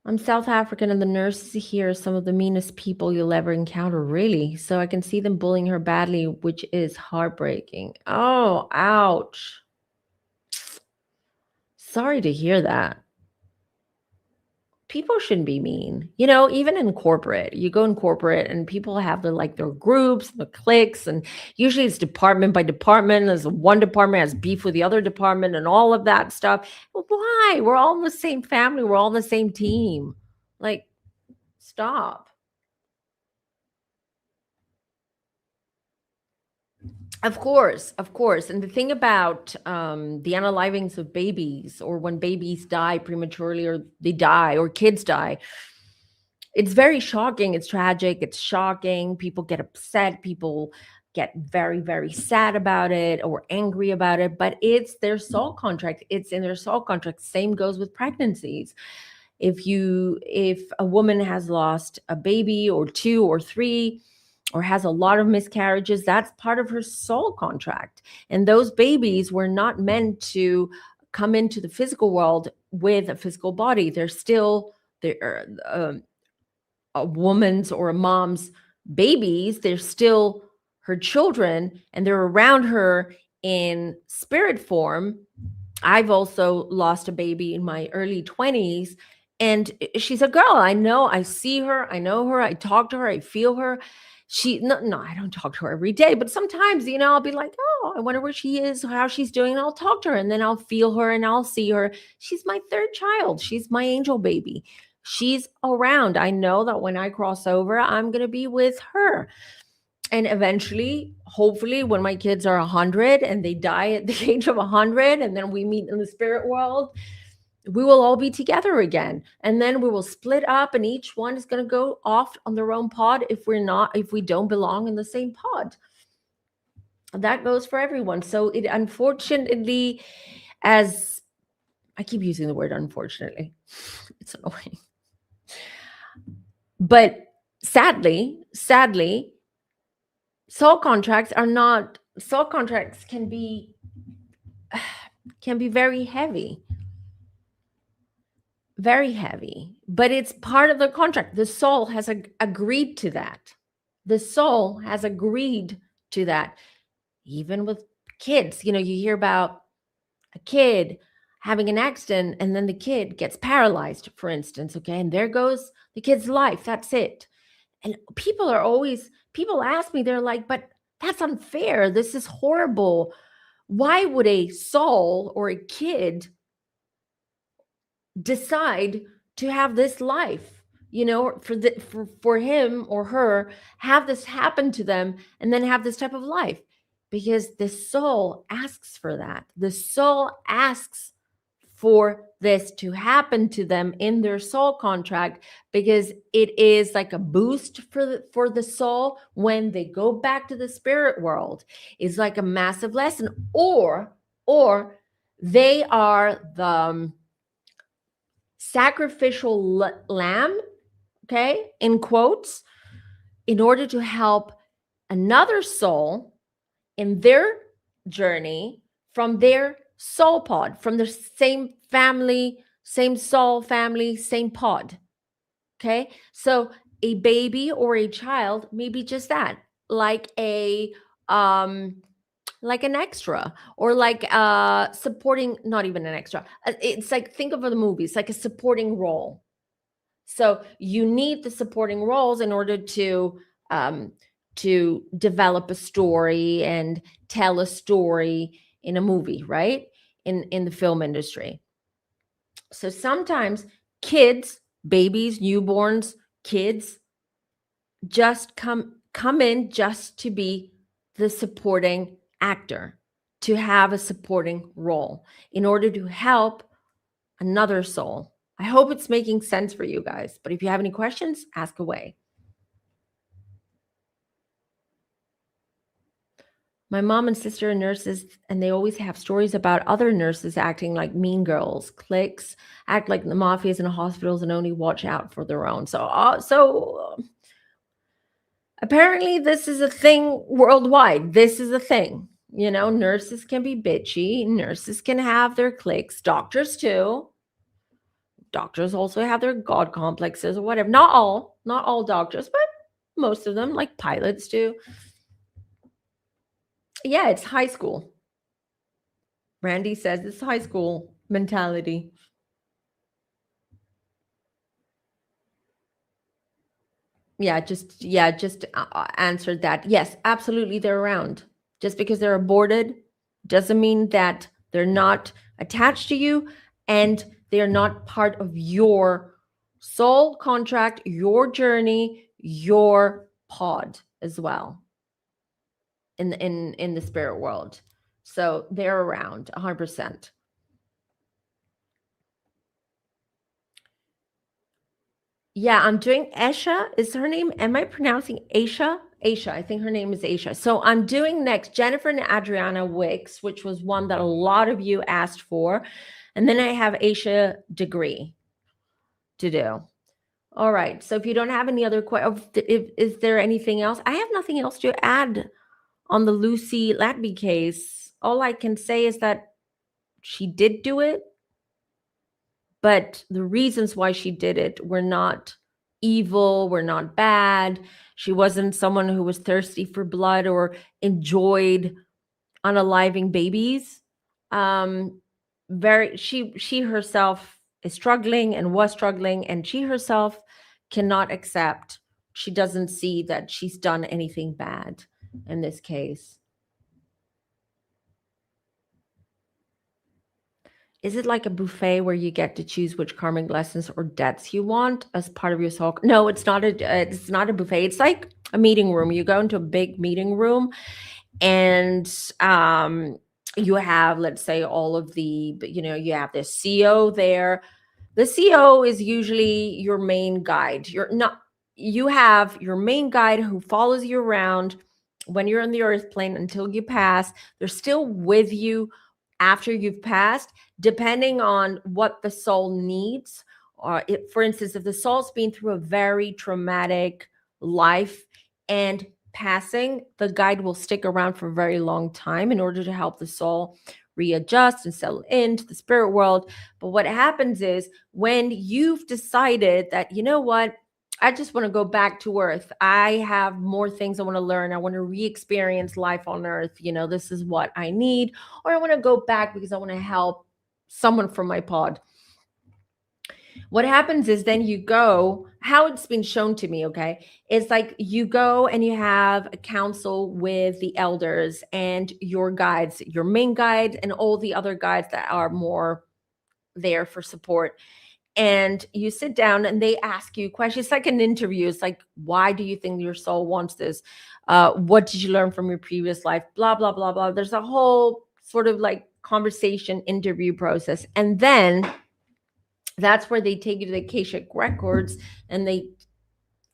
I'm South African, and the nurses here are some of the meanest people you'll ever encounter, really. So I can see them bullying her badly, which is heartbreaking. Oh, ouch. Sorry to hear that. People shouldn't be mean. You know, even in corporate, you go in corporate and people have their groups, the cliques, and usually it's department by department. There's one department has beef with the other department and all of that stuff. Well, why? We're all in the same family. We're all in the same team. Like, stop. Of course. And the thing about the unalivings of babies, or when babies die prematurely, or they die, or kids die, it's very shocking. It's tragic. It's shocking. People get upset. People get very, very sad about it or angry about it. But it's their soul contract. It's in their soul contract. Same goes with pregnancies. If a woman has lost a baby or two or three, or has a lot of miscarriages, that's part of her soul contract. And those babies were not meant to come into the physical world with a physical body. They're still a woman's or a mom's babies. They're still her children, and they're around her in spirit form. I've also lost a baby in my early 20s, and she's a girl. I see her, I know her, I talk to her, I feel her. No, I don't talk to her every day, but sometimes, I'll be like, oh, I wonder where she is, how she's doing. And I'll talk to her, and then I'll feel her and I'll see her. She's my third child. She's my angel baby. She's around. I know that when I cross over, I'm going to be with her. And eventually, hopefully, when my kids are 100 and they die at the age of 100, and then we meet in the spirit world, we will all be together again. And then we will split up, and each one is going to go off on their own pod if we don't belong in the same pod. That goes for everyone. So it unfortunately, as I keep using the word unfortunately, it's annoying. But sadly, soul contracts can be very heavy. Very heavy, but it's part of the contract. The soul has agreed to that. The soul has agreed to that. Even with kids, you hear about a kid having an accident and then the kid gets paralyzed, for instance, okay? And there goes the kid's life. That's it. And people ask me, they're like, but that's unfair. This is horrible. Why would a soul or a kid decide to have this life, for him or her, have this happen to them and then have this type of life? Because the soul asks for that. The soul asks for this to happen to them in their soul contract, because it is like a boost for the soul when they go back to the spirit world. It's like a massive lesson, or they are the sacrificial lamb, okay, in quotes, in order to help another soul in their journey from their soul pod, from the same family, same soul family, same pod. Okay, so a baby or a child may be just that, like an extra, or like supporting, not even an extra. It's like, think of the movies, like a supporting role. So you need the supporting roles in order to develop a story and tell a story in a movie, right? In the film industry. So sometimes kids, babies, newborns, kids just come in just to be the supporting actor, to have a supporting role in order to help another soul. I hope it's making sense for you guys, but if you have any questions, ask away. My mom and sister are nurses, and they always have stories about other nurses acting like mean girls, cliques, act like the mafias in hospitals, and only watch out for their own. So apparently this is a thing worldwide. This is a thing. Nurses can be bitchy. Nurses can have their cliques. Doctors too. Doctors also have their God complexes or whatever. Not all doctors, but most of them, like pilots do. Yeah, it's high school. Randy says it's high school mentality. Just answered that. Yes, absolutely, they're around. Just because they're aborted doesn't mean that they're not attached to you, and they're not part of your soul contract, your journey, your pod as well in the spirit world. So they're around 100%. Yeah, I'm doing Asha. Is her name? Am I pronouncing Asha? Asha. I think her name is Asha. So I'm doing next Jennifer and Adrianna Wicks, which was one that a lot of you asked for. And then I have Asha Degree to do. All right. So if you don't have any other questions, is there anything else? I have nothing else to add on the Lucy Latby case. All I can say is that she did do it, but the reasons why she did it were not evil, were not bad. She wasn't someone who was thirsty for blood or enjoyed unaliving babies. She herself is struggling and was struggling, and she herself cannot accept. She doesn't see that she's done anything bad in this case. Is it like a buffet where you get to choose which karmic lessons or debts you want as part of your soul? No, it's not a buffet. It's like a meeting room. You go into a big meeting room, and you have, let's say, all of the, you have the CEO there. The CEO is usually your main guide. You have your main guide who follows you around when you're on the earth plane until you pass. They're still with you after you've passed, depending on what the soul needs. Or for instance, if the soul's been through a very traumatic life and passing, the guide will stick around for a very long time in order to help the soul readjust and settle into the spirit world. But what happens is when you've decided that, you know what, I just want to go back to earth. I have more things I want to learn. I want to re-experience life on earth. This is what I need. Or I want to go back because I want to help someone from my pod. What happens is then you go, how it's been shown to me, okay, it's like you go and you have a council with the elders and your guides, your main guide and all the other guides that are more there for support. And you sit down and they ask you questions. It's like an interview. It's like, why do you think your soul wants this? What did you learn from your previous life? Blah, blah, blah, blah. There's a whole sort of like conversation interview process. And then that's where they take you to the Akashic records and they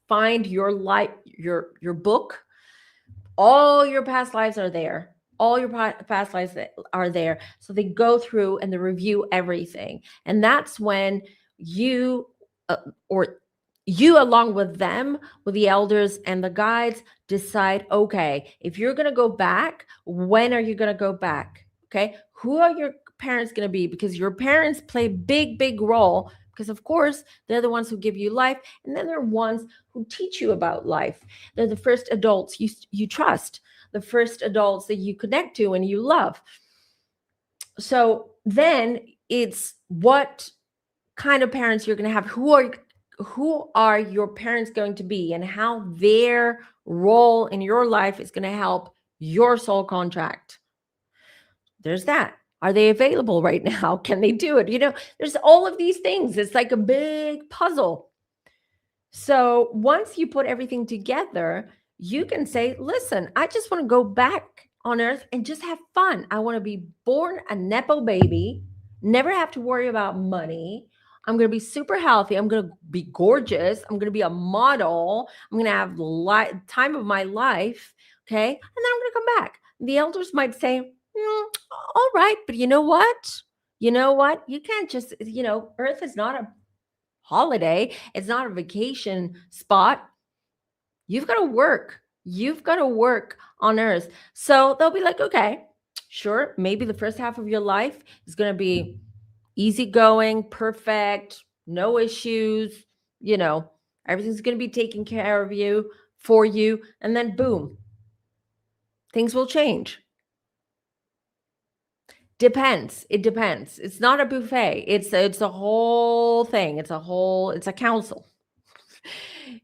find your life, your book. All your past lives are there. All your past lives are there. So they go through and they review everything. And that's when you along with them, with the elders and the guides, decide, okay, if you're going to go back, when are you going to go back? Okay. Who are your parents going to be? Because your parents play a big role, because of course they're the ones who give you life, and then they're ones who teach you about life. They're the first adults you trust, the first adults that you connect to and you love. So then it's what kind of parents you're going to have, who are your parents going to be, and how their role in your life is going to help your soul contract. There's that. Are they available right now? Can they do it? There's all of these things. It's like a big puzzle. So once you put everything together, you can say, listen, I just want to go back on earth and just have fun. I want to be born a Nepo baby, never have to worry about money. I'm going to be super healthy. I'm going to be gorgeous. I'm going to be a model. I'm going to have the time of my life. Okay. And then I'm going to come back. The elders might say, all right, but you know what? You can't just, earth is not a holiday. It's not a vacation spot. You've got to work. You've got to work on earth. So they'll be like, okay, sure. Maybe the first half of your life is going to be easygoing, perfect, no issues, everything's going to be taken care of you, for you. And then boom, things will change. Depends. It depends. It's not a buffet. It's a whole thing. It's a council.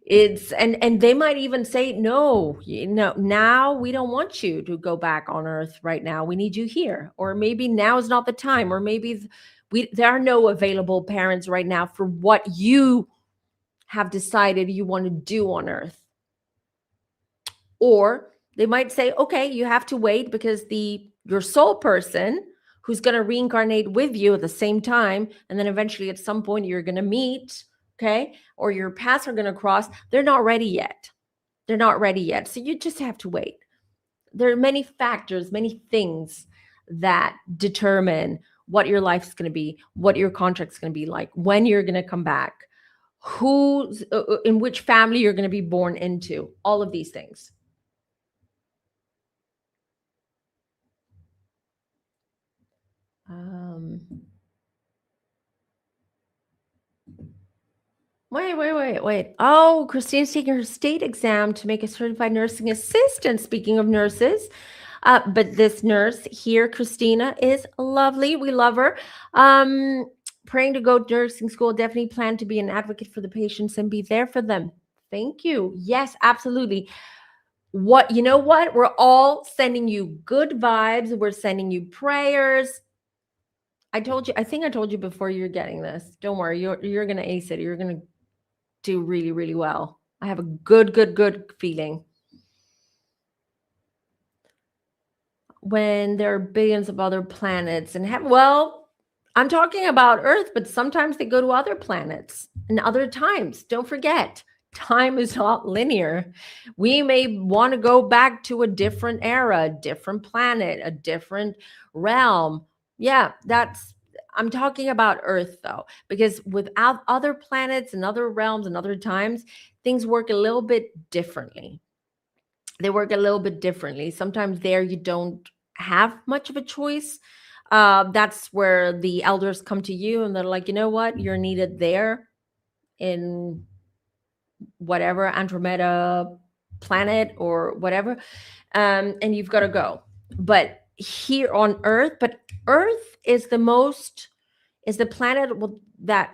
And they might even say, no, now we don't want you to go back on earth right now. We need you here. Or maybe now is not the time. Or maybe there are no available parents right now for what you have decided you want to do on earth. Or they might say, okay, you have to wait because your soul person who's going to reincarnate with you at the same time, and then eventually at some point you're going to meet, okay, or your paths are going to cross, they're not ready yet. They're not ready yet. So you just have to wait. There are many factors, many things that determine what your life is going to be, what your contract's going to be like, when you're going to come back, who's in which family you're going to be born into, all of these things. Wait. Oh, Christine's taking her state exam to make a certified nursing assistant. Speaking of nurses, but this nurse here, Christina, is lovely. We love her. Praying to go to nursing school. Definitely plan to be an advocate for the patients and be there for them. Thank you. Yes, absolutely. You know what? We're all sending you good vibes. We're sending you prayers. I think I told you before you're getting this. Don't worry. You're going to ace it. You're going to do really, really well. I have a good feeling. When there are billions of other planets and well, I'm talking about Earth, but sometimes they go to other planets and other times. Don't forget, time is not linear. We may want to go back to a different era, a different planet, a different realm. Yeah, I'm talking about Earth though, because without other planets and other realms and other times, things work a little bit differently. They work a little bit differently. Sometimes there you don't have much of a choice. That's where the elders come to you and they're like, you know what? You're needed there in whatever Andromeda planet or whatever. And you've got to go. But here on Earth, Earth is the planet that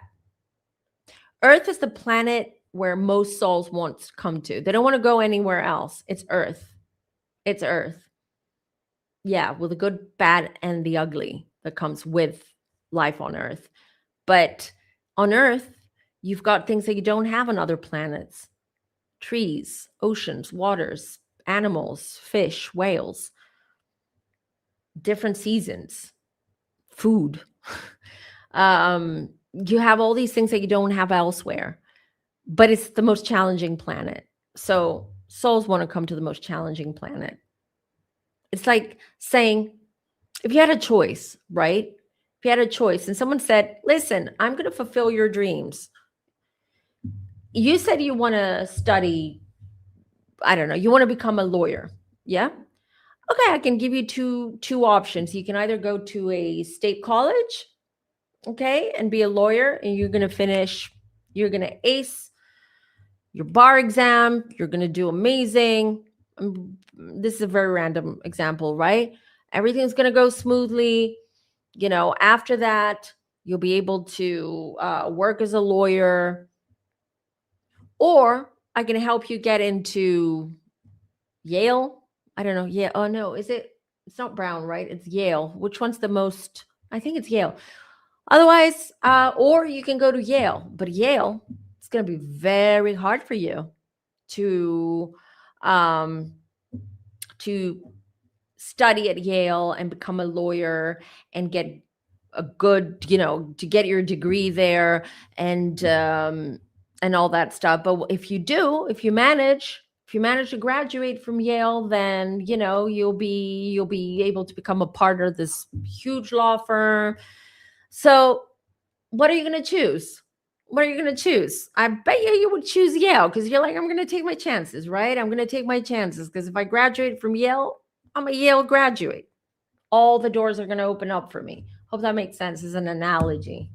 Earth is the planet where most souls want to come to. They don't want to go anywhere else. It's Earth. It's Earth. Yeah, with the good, bad, and the ugly that comes with life on Earth. But on Earth, you've got things that you don't have on other planets. Trees, oceans, waters, animals, fish, whales, different seasons, food. You have all these things that you don't have elsewhere, but it's the most challenging planet. So souls want to come to the most challenging planet. It's like saying, if you had a choice, right? If you had a choice and someone said, listen, I'm going to fulfill your dreams. You said you want to study, I don't know, you want to become a lawyer. Yeah. Okay. I can give you two options. You can either go to a state college, okay, and be a lawyer, and you're going to ace your bar exam. You're going to do amazing. This is a very random example, right? Everything's going to go smoothly. After that, you'll be able to work as a lawyer, or I can help you get into Yale. I don't know. Yeah. Oh no, it's not Brown, right? It's Yale. Which one's the most? I think it's Yale. Otherwise, or you can go to Yale, but Yale, it's going to be very hard for you to study at Yale and become a lawyer and get a good, to get your degree there and all that stuff. But if you manage to graduate from Yale, then you'll be able to become a partner of this huge law firm. So what are you going to choose? What are you going to choose? I bet you would choose Yale because you're like, I'm going to take my chances, right? I'm going to take my chances because if I graduate from Yale, I'm a Yale graduate. All the doors are going to open up for me. Hope that makes sense as an analogy.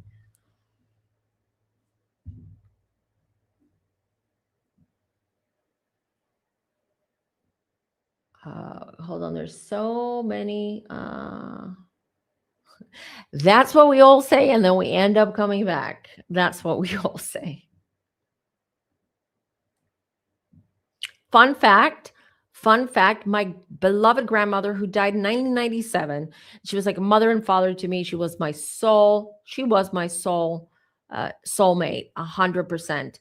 Hold on. There's so many. That's what we all say. And then we end up coming back. That's what we all say. Fun fact, my beloved grandmother who died in 1997, she was like a mother and father to me. She was my soul. She was my soul, soulmate, 100%.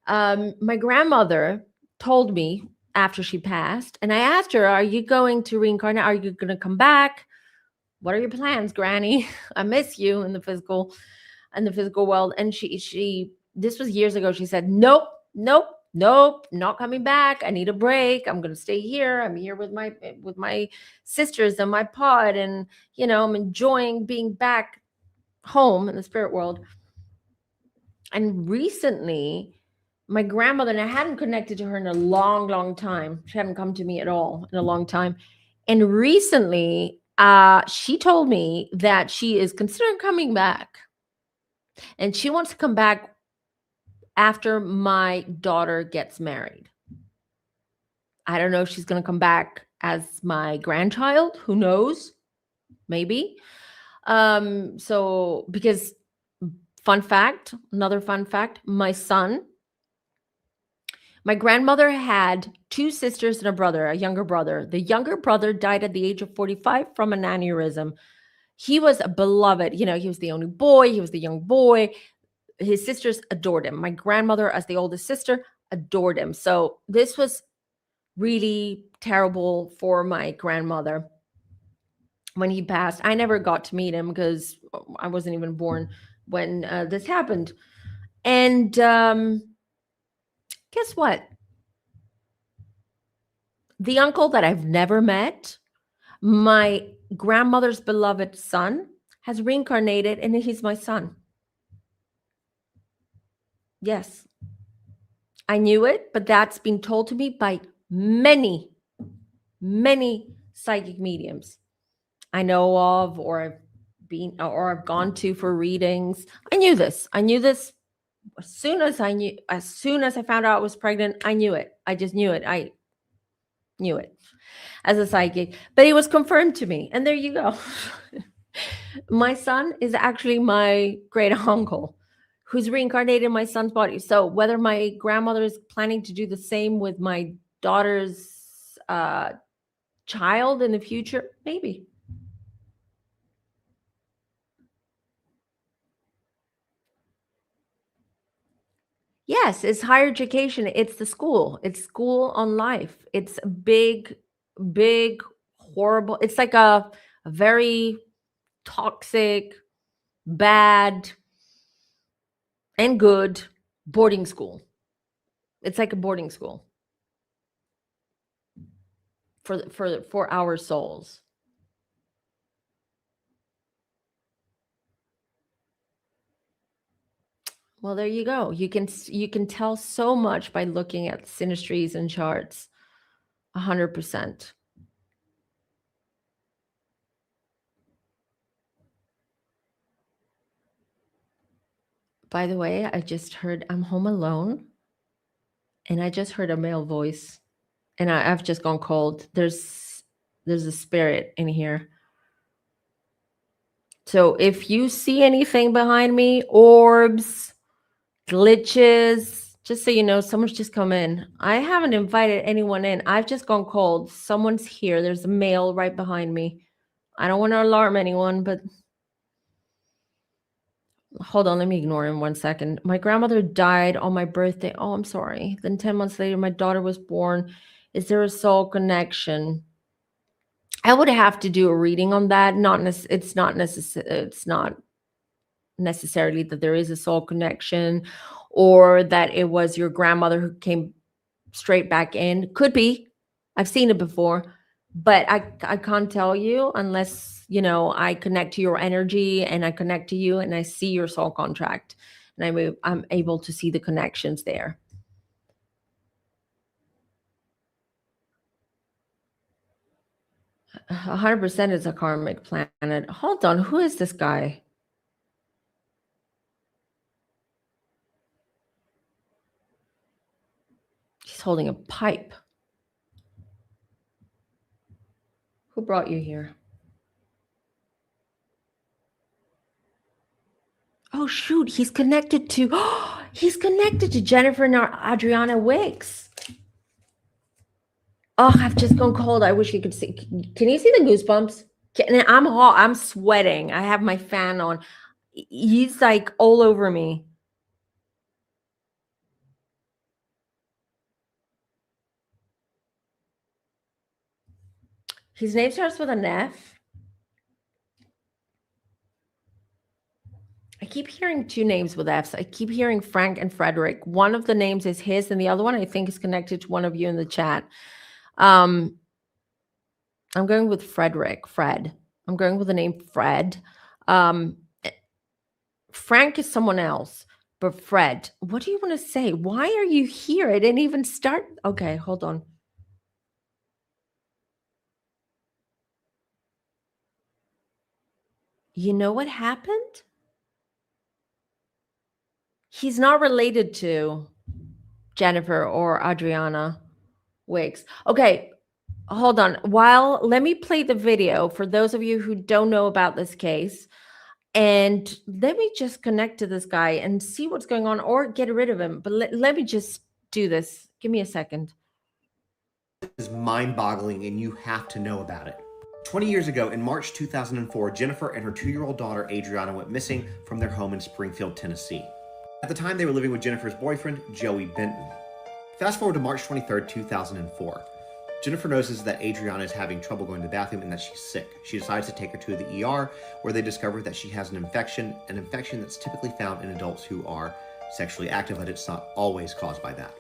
My grandmother told me after she passed, and I asked her, are you going to reincarnate? Are you going to come back? What are your plans, Granny? I miss you in the physical world. And she this was years ago. She said, nope, not coming back. I need a break. I'm going to stay here. I'm here with my sisters and my pod. And, I'm enjoying being back home in the spirit world. And recently, my grandmother, and I hadn't connected to her in a long, long time. She hadn't come to me at all in a long time. And recently, she told me that she is considering coming back. And she wants to come back after my daughter gets married. I don't know if she's going to come back as my grandchild. Who knows? Maybe. So, because another fun fact, my grandmother had 2 sisters and a brother, a younger brother. The younger brother died at the age of 45 from an aneurysm. He was beloved. You know, he was the only boy. He was the young boy. His sisters adored him. My grandmother, as the oldest sister, adored him. So this was really terrible for my grandmother when he passed. I never got to meet him because I wasn't even born when this happened. And guess what? The uncle that I've never met, my grandmother's beloved son, has reincarnated and he's my son. Yes. I knew it, but that's been told to me by many, many psychic mediums I know of, or I've gone to for readings. I knew this as soon as I found out I was pregnant. I knew it. I just knew it. I knew it as a psychic, but it was confirmed to me. And there you go. My son is actually my great uncle who's reincarnated in my son's body. So whether my grandmother is planning to do the same with my daughter's child in the future, maybe. Yes, it's higher education. It's the school. It's school on life. It's a big, big, horrible. It's like a very toxic, bad, and good boarding school. It's like a boarding school for our souls. Well, there you go. You can tell so much by looking at synastries and charts. 100%. By the way, I just heard I'm home alone, and I just heard a male voice, and I've just gone cold. There's a spirit in here. So if you see anything behind me, orbs, glitches, just so you know, someone's just come in. I haven't invited anyone in. I've just gone cold. Someone's here. There's a male right behind me. I don't want to alarm anyone, but hold on, let me ignore him 1 second. My grandmother died on my birthday. Oh, I'm sorry. Then 10 months later, my daughter was born. Is there a soul connection? I would have to do a reading on that. It's not necessarily that there is a soul connection or that it was your grandmother who came straight back in. Could be. I've seen it before, but I can't tell you unless, I connect to your energy and I connect to you and I see your soul contract and I'm able to see the connections there. A 100% is a karmic planet. Hold on, who is this guy? He's holding a pipe. Who brought you here? Oh shoot, he's connected to Jennifer and Adrianna Wicks. Oh, I've just gone cold. I wish you could see. Can you see the goosebumps? I'm hot. I'm sweating. I have my fan on. He's like all over me. His name starts with an F. I keep hearing 2 names with Fs. I keep hearing Frank and Frederick. One of the names is his, and the other one I think is connected to one of you in the chat. I'm going with Frederick. Fred. I'm going with the name Fred. Frank is someone else. But Fred, what do you want to say? Why are you here? I didn't even start. Okay, hold on. You know what happened? He's not related to Jennifer or Adrianna Wicks. Okay, hold on. Let me play the video for those of you who don't know about this case. And let me just connect to this guy and see what's going on, or get rid of him. But let me just do this. Give me a second. Is mind-boggling, and you have to know about it. 20 years ago, in March 2004, Jennifer and her 2-year-old daughter, Adrianna, went missing from their home in Springfield, Tennessee. At the time, they were living with Jennifer's boyfriend, Joey Benton. Fast forward to March 23rd, 2004. Jennifer notices that Adrianna is having trouble going to the bathroom and that she's sick. She decides to take her to the ER, where they discover that she has an infection that's typically found in adults who are sexually active, but it's not always caused by that.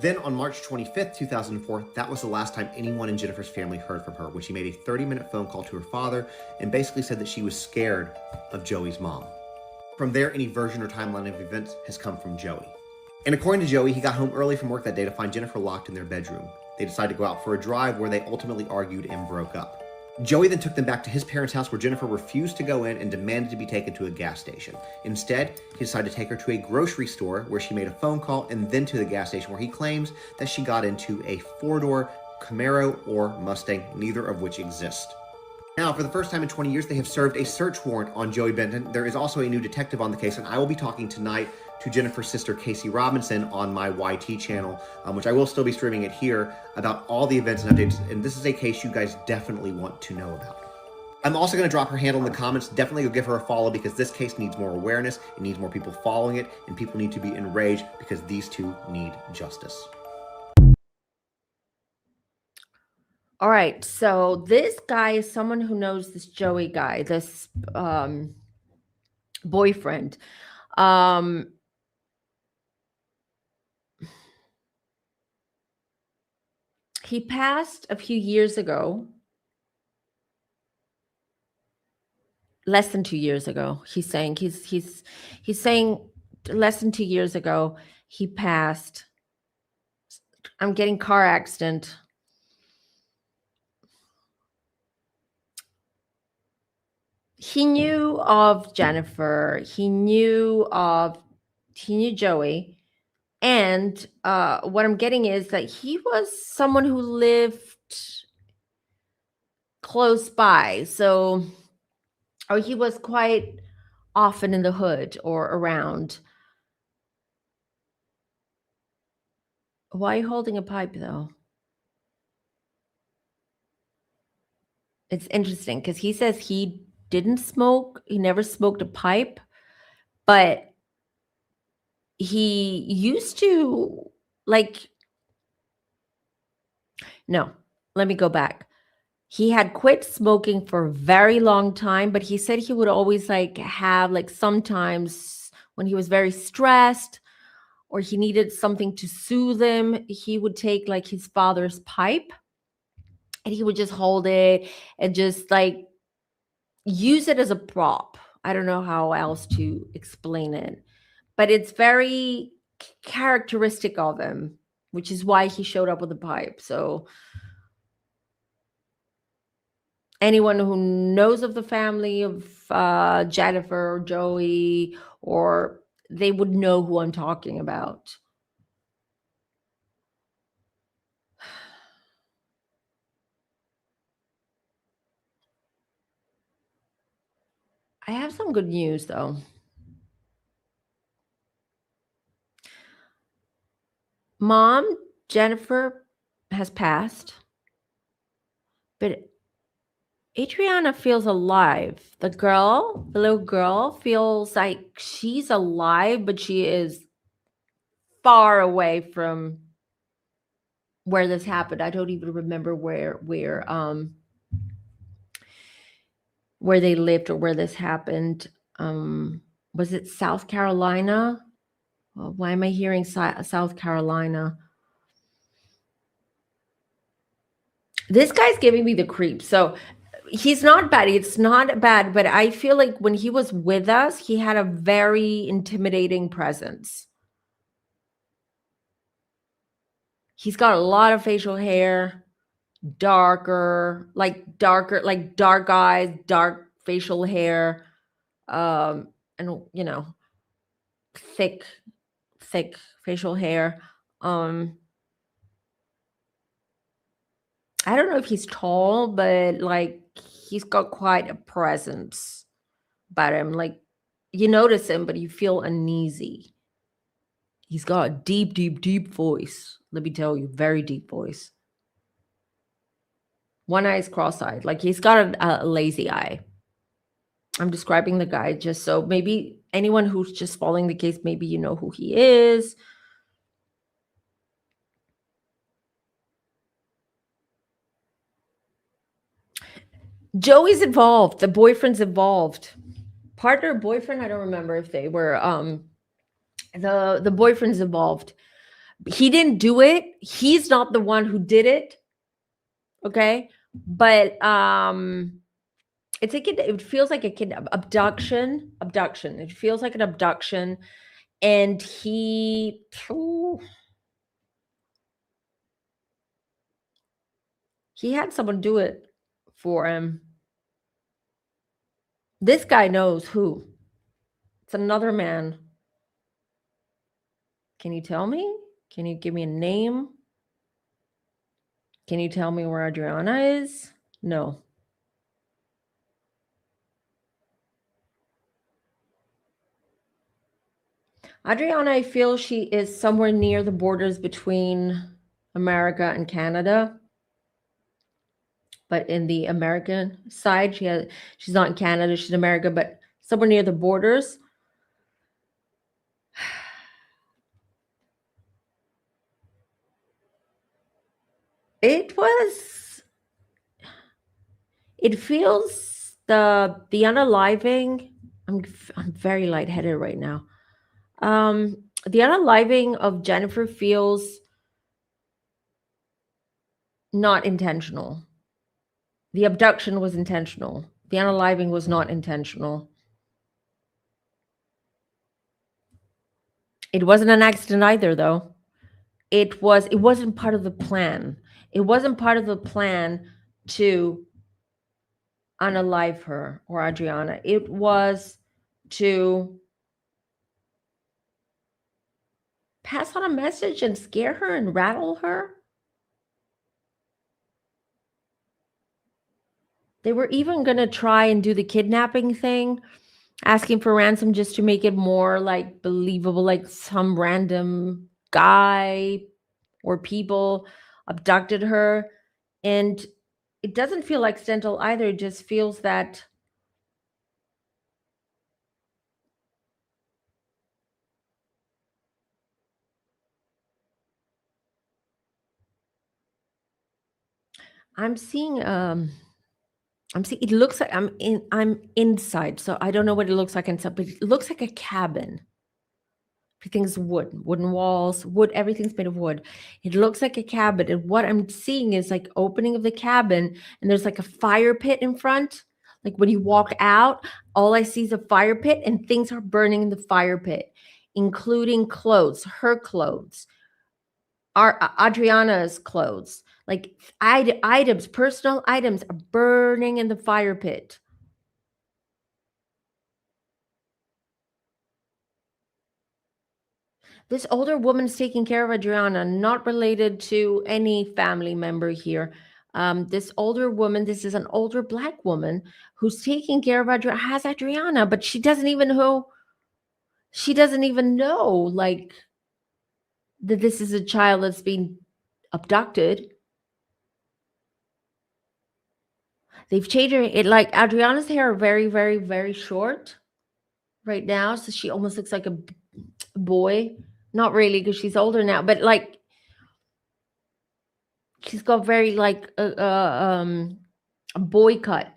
Then on March 25th, 2004, that was the last time anyone in Jennifer's family heard from her, when she made a 30-minute phone call to her father and basically said that she was scared of Joey's mom. From there, any version or timeline of events has come from Joey. And according to Joey, he got home early from work that day to find Jennifer locked in their bedroom. They decided to go out for a drive, where they ultimately argued and broke up. Joey then took them back to his parents' house, where Jennifer refused to go in and demanded to be taken to a gas station. Instead, he decided to take her to a grocery store, where she made a phone call, and then to the gas station, where he claims that she got into a 4-door Camaro or Mustang, neither of which exist. Now, for the first time in 20 years, they have served a search warrant on Joey Benton. There is also a new detective on the case, and I will be talking tonight to Jennifer's sister, Casey Robinson, on my YT channel, which I will still be streaming it here, about all the events and updates. And this is a case you guys definitely want to know about. I'm also going to drop her handle in the comments. Definitely go give her a follow, because this case needs more awareness. It needs more people following it, and people need to be enraged, because these two need justice. All right, so this guy is someone who knows this Joey guy, this boyfriend. He passed a few years ago, less than 2 years ago. He's saying less than 2 years ago he passed. I'm getting car accident. He knew of Jennifer. He knew Joey. And what I'm getting is that he was someone who lived close by. So, or he was quite often in the hood or around. Why are you holding a pipe, though? It's interesting, because he says he didn't smoke. He never smoked a pipe, but he used to, like, no, let me go back. He had quit smoking for a very long time, but he said he would always have sometimes when he was very stressed or he needed something to soothe him, he would take his father's pipe and he would just hold it and just use it as a prop. I don't know how else to explain it, but it's very characteristic of him, which is why he showed up with a pipe. So anyone who knows of the family of Jennifer or Joey, or they would know who I'm talking about. I have some good news, though. Mom, Jennifer, has passed, but Adrianna feels alive. The little girl feels like she's alive, but she is far away from where this happened. I don't even remember where they lived or where this happened. Was it South Carolina? Well, why am I hearing South Carolina? This guy's giving me the creeps. So He's not bad. It's not bad, but I feel like when he was with us, he had a very intimidating presence. He's got a lot of facial hair, darker, like dark eyes, dark facial hair, and thick facial hair. I don't know if he's tall, but like he's got quite a presence about him. Like you notice him, but you feel uneasy. He's got a deep voice. Let me tell you, very deep voice. One eye is cross-eyed. Like he's got a lazy eye. I'm describing the guy just so maybe anyone who's just following the case, maybe you know who he is. Joey's involved. The boyfriend's involved. Partner, boyfriend, I don't remember if they were the boyfriend's involved. He didn't do it. He's not the one who did it. Okay? But it's like it feels like a kid abduction. It feels like an abduction. And he had someone do it for him. This guy knows who. It's another man. Can you tell me? Can you give me a name? Can you tell me where Adrianna is? No. Adrianna, I feel she is somewhere near the borders between America and Canada. But in the American side, she's not in Canada, she's in America, but somewhere near the borders. It feels the unaliving. I'm very lightheaded right now. The unaliving of Jennifer feels not intentional. The abduction was intentional. The unaliving was not intentional. It wasn't an accident either, though. It wasn't part of the plan. It wasn't part of the plan to unalive her or Adrianna. It was to pass on a message and scare her and rattle her. They were even going to try and do the kidnapping thing, asking for ransom just to make it more like believable, like some random guy or people abducted her. And it doesn't feel accidental either. It just feels that I'm seeing it looks like I'm inside, so I don't know what it looks like inside, but it looks like a cabin. Everything's wooden walls, wood, everything's made of wood. It looks like a cabin. And what I'm seeing is like opening of the cabin, and there's like a fire pit in front. Like when you walk out, all I see is a fire pit, and things are burning in the fire pit, including clothes, her clothes, Adriana's clothes. Like items, personal items are burning in the fire pit. This older woman is taking care of Adrianna, not related to any family member here. This older woman, this is an older Black woman who's taking care of Adrianna, has Adrianna, but she doesn't even know like that this is a child that's being abducted. They've changed her. It like Adriana's hair are very, very, very short right now. So she almost looks like a boy. Not really, because she's older now, but like she's got very like a boy cut.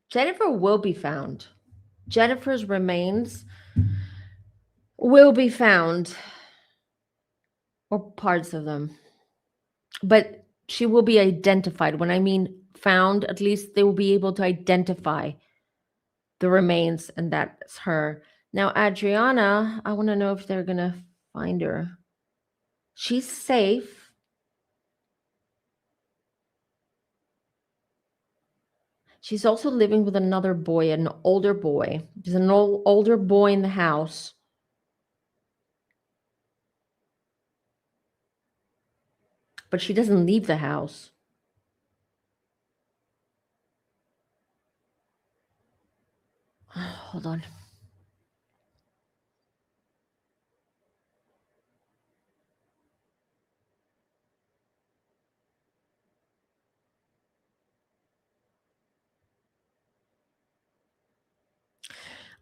Jennifer will be found. Jennifer's remains will be found, or parts of them. But she will be identified. When I mean found, at least they will be able to identify the remains, and that's her. Now, Adrianna, I want to know if they're going to find her. She's safe. She's also living with another boy, an older boy. There's an older boy in the house. But she doesn't leave the house. Hold on.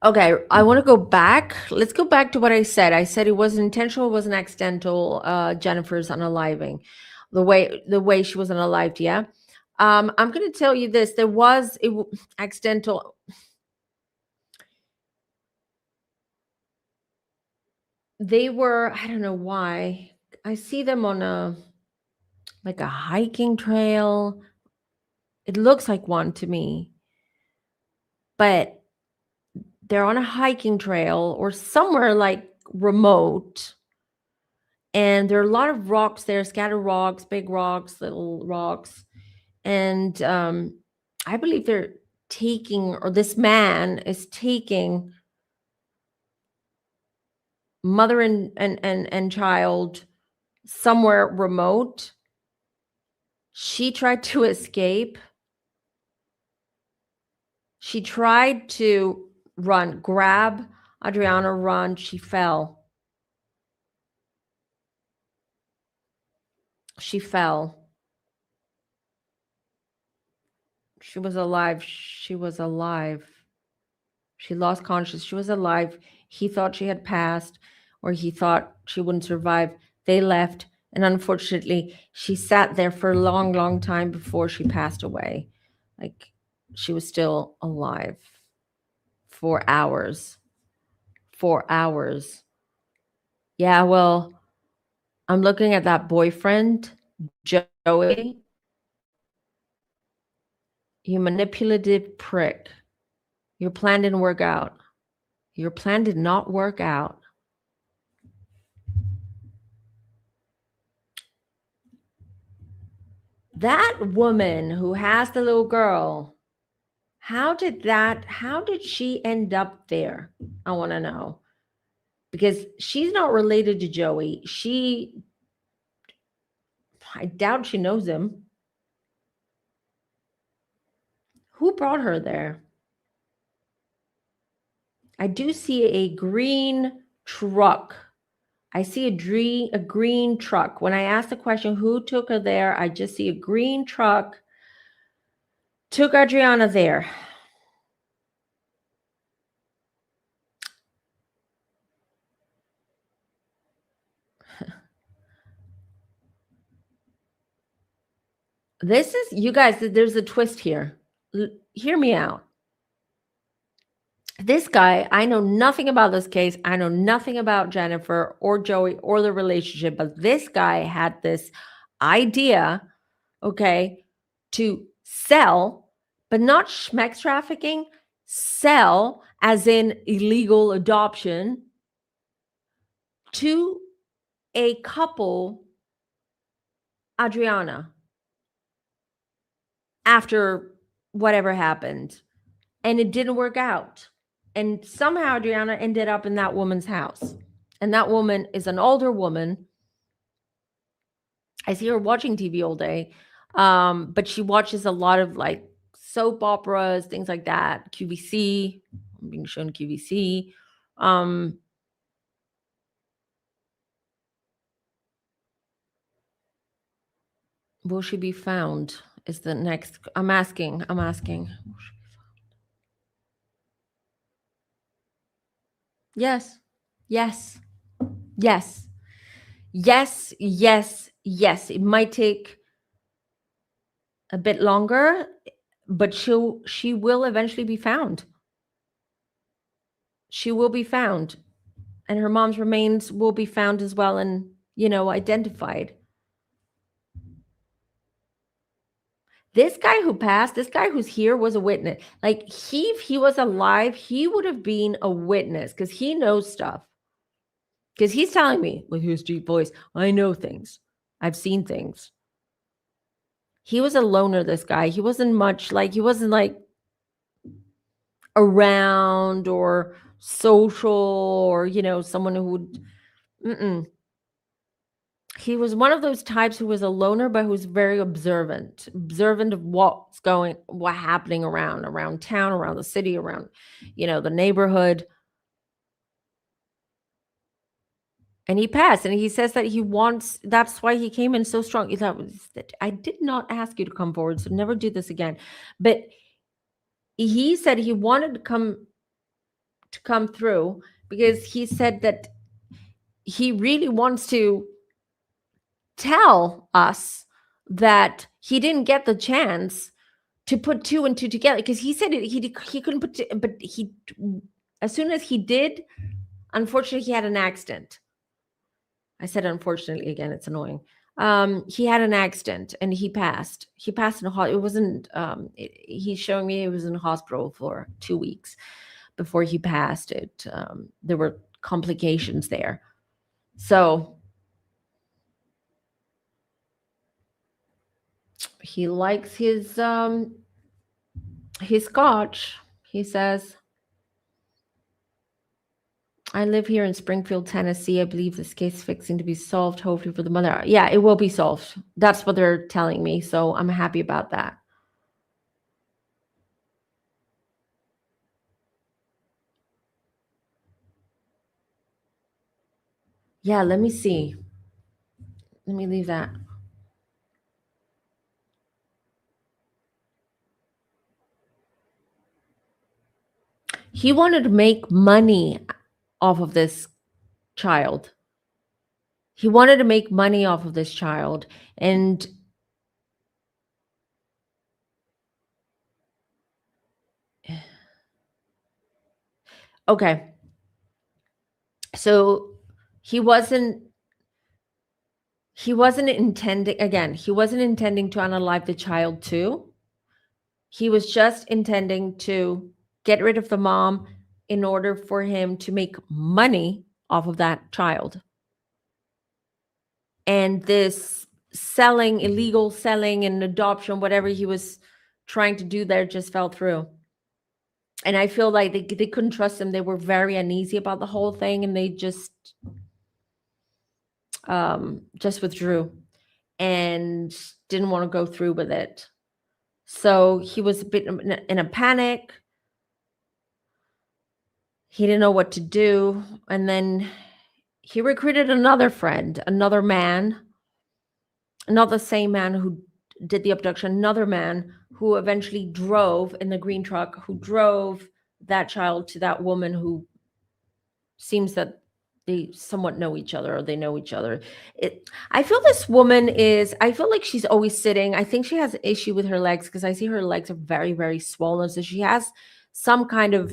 Okay, I want to go back. Let's go back to what I said. I said it wasn't intentional, it wasn't accidental. Jennifer's unaliving, the way she was unalived. Yeah, I'm going to tell you this: there was accidental. They were. I don't know why. I see them on a hiking trail. It looks like one to me, but they're on a hiking trail or somewhere like remote. And there are a lot of rocks there, scattered rocks, big rocks, little rocks. And I believe they're taking, or this man is taking mother and child somewhere remote. She tried to escape. She tried to grab Adrianna, run. She fell. She fell. She was alive. She was alive. She lost consciousness. She was alive. He thought she had passed, or he thought she wouldn't survive. They left. And unfortunately, she sat there for a long, long time before she passed away. Like, she was still alive for hours. 4 hours. Yeah, well, I'm looking at that boyfriend, Joey. You manipulative prick. Your plan didn't work out. Your plan did not work out. That woman who has the little girl, how did she end up there? I want to know. Because she's not related to Joey. I doubt she knows him. Who brought her there? I do see a green truck. I see a green truck. When I ask the question, who took her there? I just see a green truck. Took Adrianna there. This is, you guys, there's a twist here. Hear me out. This guy, I know nothing about this case. I know nothing about Jennifer or Joey or the relationship, but this guy had this idea, okay, to sell, but not schmex trafficking, sell as in illegal adoption to a couple, Adrianna, after whatever happened. And it didn't work out. And somehow Adrianna ended up in that woman's house. And that woman is an older woman. I see her watching TV all day. But she watches a lot of like soap operas, things like that. QVC. I'm being shown QVC. Will she be found? Is the next. I'm asking. Yes. Yes. Yes. Yes. Yes. Yes. It might take a bit longer, but she will eventually be found. She will be found. And her mom's remains will be found as well and, identified. This guy who passed, this guy who's here was a witness. Like if he was alive, he would have been a witness because he knows stuff. Because he's telling me with his deep voice, I know things. I've seen things. He was a loner, this guy. He wasn't like around or social or, someone who would, he was one of those types who was a loner, but who's very observant of what happening around town, around the city, around, the neighborhood. And he passed, and he says that that's why he came in so strong. He thought, I did not ask you to come forward, so never do this again. But he said he wanted to come through because he said that he really wants to tell us that he didn't get the chance to put 2 and 2 together, because he said he couldn't put but he, as soon as he did, unfortunately he had an accident. I said unfortunately again, it's annoying. He had an accident and he passed in a hospital. It wasn't he's showing me he was in the hospital for 2 weeks before he passed. There were complications there. So he likes his scotch. He says, I live here in Springfield, Tennessee. I believe this case is fixing to be solved, hopefully for the mother. Yeah, it will be solved. That's what they're telling me. So I'm happy about that. Yeah, let me see. Let me leave that. He wanted to make money off of this child. He wanted to make money off of this child. And okay. So he wasn't intending to unalive the child too. He was just intending to get rid of the mom in order for him to make money off of that child. And this illegal selling and adoption, whatever he was trying to do there, just fell through. And I feel like they couldn't trust him. They were very uneasy about the whole thing, and they just withdrew and didn't want to go through with it. So he was a bit in a panic. He didn't know what to do. And then he recruited another friend, another man, not the same man who did the abduction, another man who eventually drove in the green truck, who drove that child to that woman who seems that they somewhat know each other, or they know each other. I feel this woman I feel like she's always sitting. I think she has an issue with her legs, because I see her legs are very, very swollen. So she has some kind of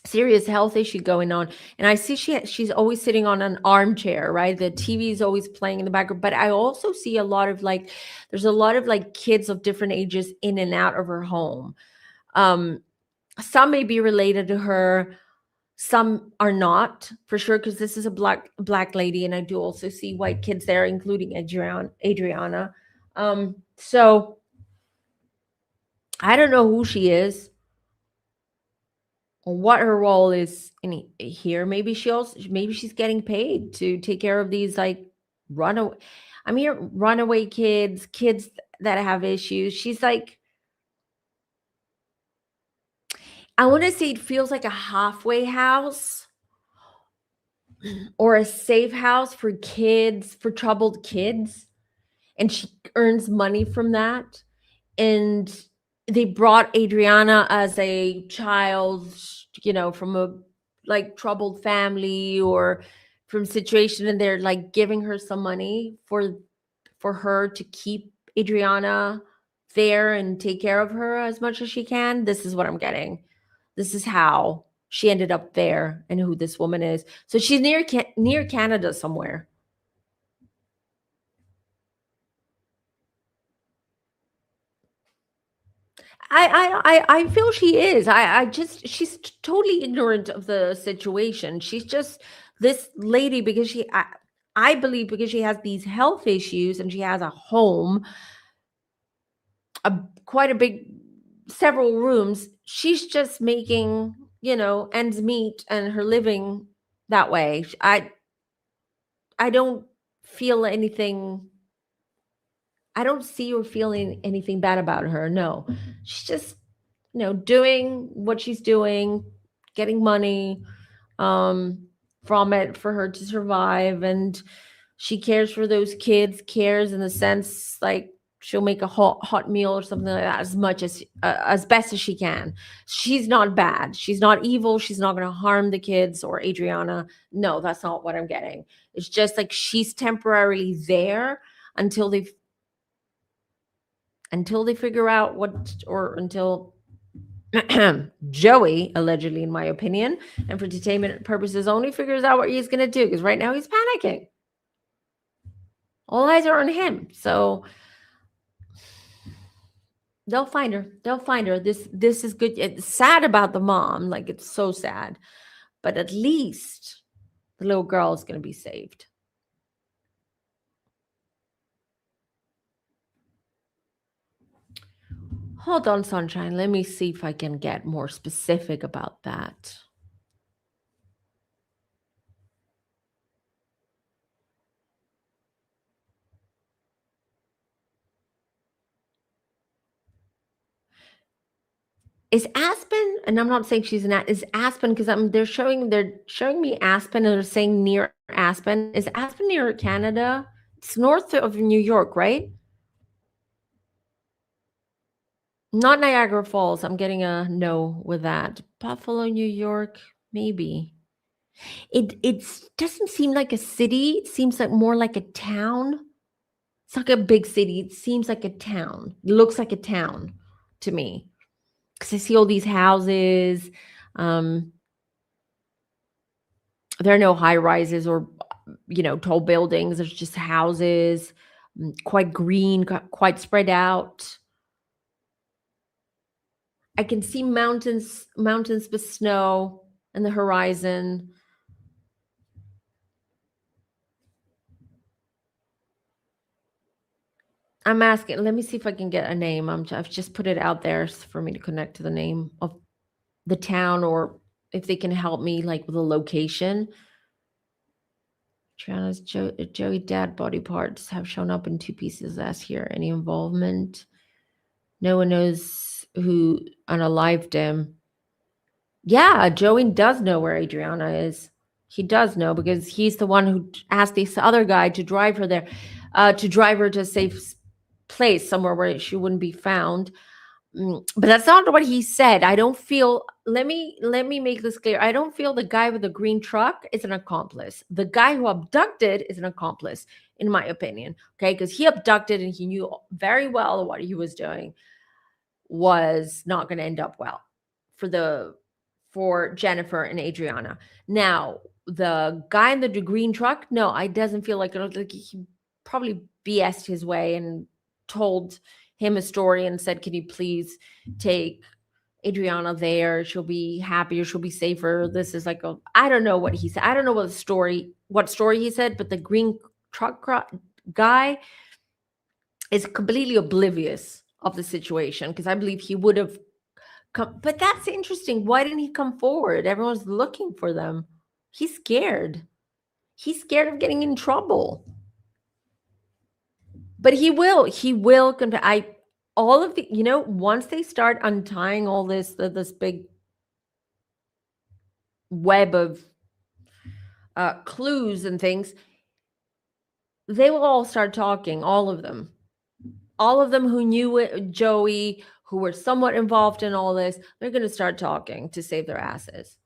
serious health issue going on. And I see she's always sitting on an armchair, right? The TV is always playing in the background. But I also see a lot of there's a lot of kids of different ages in and out of her home. Some may be related to her. Some are not, for sure, because this is a black lady, and I do also see white kids there, including Adrianna. So I don't know who she is or what her role is in here. Maybe she's getting paid to take care of these runaway kids that have issues. She's I want to say it feels like a halfway house or a safe house for kids, for troubled kids. And she earns money from that. And they brought Adrianna as a child, from a troubled family or from situation. And they're giving her some money for her to keep Adrianna there and take care of her as much as she can. This is what I'm getting. This is how she ended up there and who this woman is. So she's near Canada somewhere. I feel she is. She's totally ignorant of the situation. She's just this lady because I believe because she has these health issues and she has a home, quite a big, several rooms. She's just making, ends meet and her living that way. I don't feel anything. I don't see or feeling anything bad about her. No, she's just, doing what she's doing, getting money from it for her to survive. And she cares for those kids, cares in the sense like she'll make a hot meal or something like that as best as she can. She's not bad. She's not evil. She's not going to harm the kids or Adrianna. No, that's not what I'm getting. It's just like she's temporarily there until they figure out until Joey, allegedly, in my opinion, and for entertainment purposes only, figures out what he's going to do, because right now he's panicking. All eyes are on him. So they'll find her. This is good. It's sad about the mom. Like, it's so sad. But at least the little girl is going to be saved. Hold on, Sunshine. Let me see if I can get more specific about that. Is Aspen, and I'm not saying she's is Aspen, because they're showing me Aspen and they're saying near Aspen. Is Aspen near Canada? It's north of New York, right? Not Niagara Falls. I'm getting a no with that. Buffalo, New York, maybe. It doesn't seem like a city. It seems like more like a town. It's not a big city. It seems like a town. It looks like a town to me. Because I see all these houses. There are no high rises or, tall buildings. There's just houses, quite green, quite spread out. I can see mountains with snow and the horizon. I'm asking, let me see if I can get a name. I've just put it out there for me to connect to the name of the town, or if they can help me like with a location. Triana's Joey dad body parts have shown up in 2 pieces last year. Any involvement? No one knows who unalived him. Yeah, Joey does know where Adrianna is. He does know because he's the one who asked this other guy to drive her there, to drive her to a safe place somewhere where she wouldn't be found. But that's not what he said. I don't feel, let me make this clear. I don't feel the guy with the green truck is an accomplice. The guy who abducted is an accomplice, in my opinion. Okay, because he abducted and he knew very well what he was doing was not going to end up well for Jennifer and Adrianna. Now, the guy in the green truck, no, it doesn't feel like it. Like he probably BS'd his way and told him a story and said, can you please take Adrianna there? She'll be happier. She'll be safer. This is like I don't know what he said. I don't know what story he said, but the green truck guy is completely oblivious of the situation, because I believe he would have come. But that's interesting. Why didn't he come forward? Everyone's looking for them. He's scared. He's scared of getting in trouble. But he will all of the, once they start untying all this big web of clues and things, they will all start talking, all of them who knew Joey, who were somewhat involved in all this. They're going to start talking to save their asses.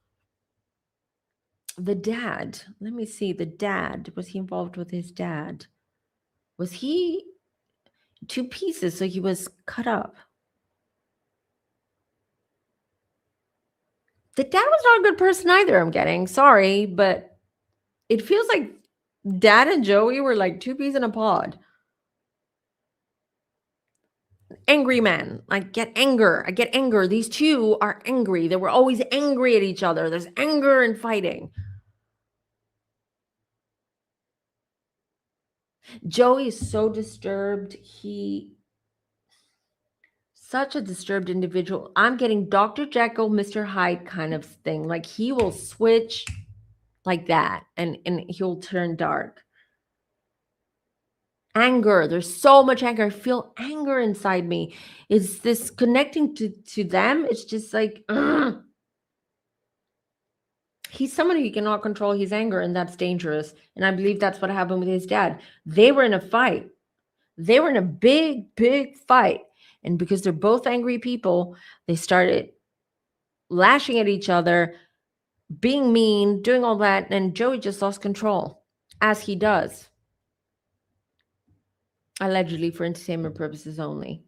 The dad, let me see. The dad, was he involved with his dad? Was he 2 pieces? So he was cut up. The dad was not a good person either, I'm getting. Sorry, but it feels like Dad and Joey were like two peas in a pod. Angry man. I get anger. These two are angry. They were always angry at each other. There's anger and fighting. Joey is so disturbed. Such a disturbed individual. I'm getting Dr. Jekyll, Mr. Hyde kind of thing. Like he will switch like that and he'll turn dark. Anger. There's so much anger. I feel anger inside me. Is this connecting to them? It's just like, ugh. He's someone who cannot control his anger, and that's dangerous. And I believe that's what happened with his dad. They were in a fight. They were in a big, big fight. And because they're both angry people, they started lashing at each other, being mean, doing all that. And Joey just lost control, as he does. Allegedly for entertainment purposes only.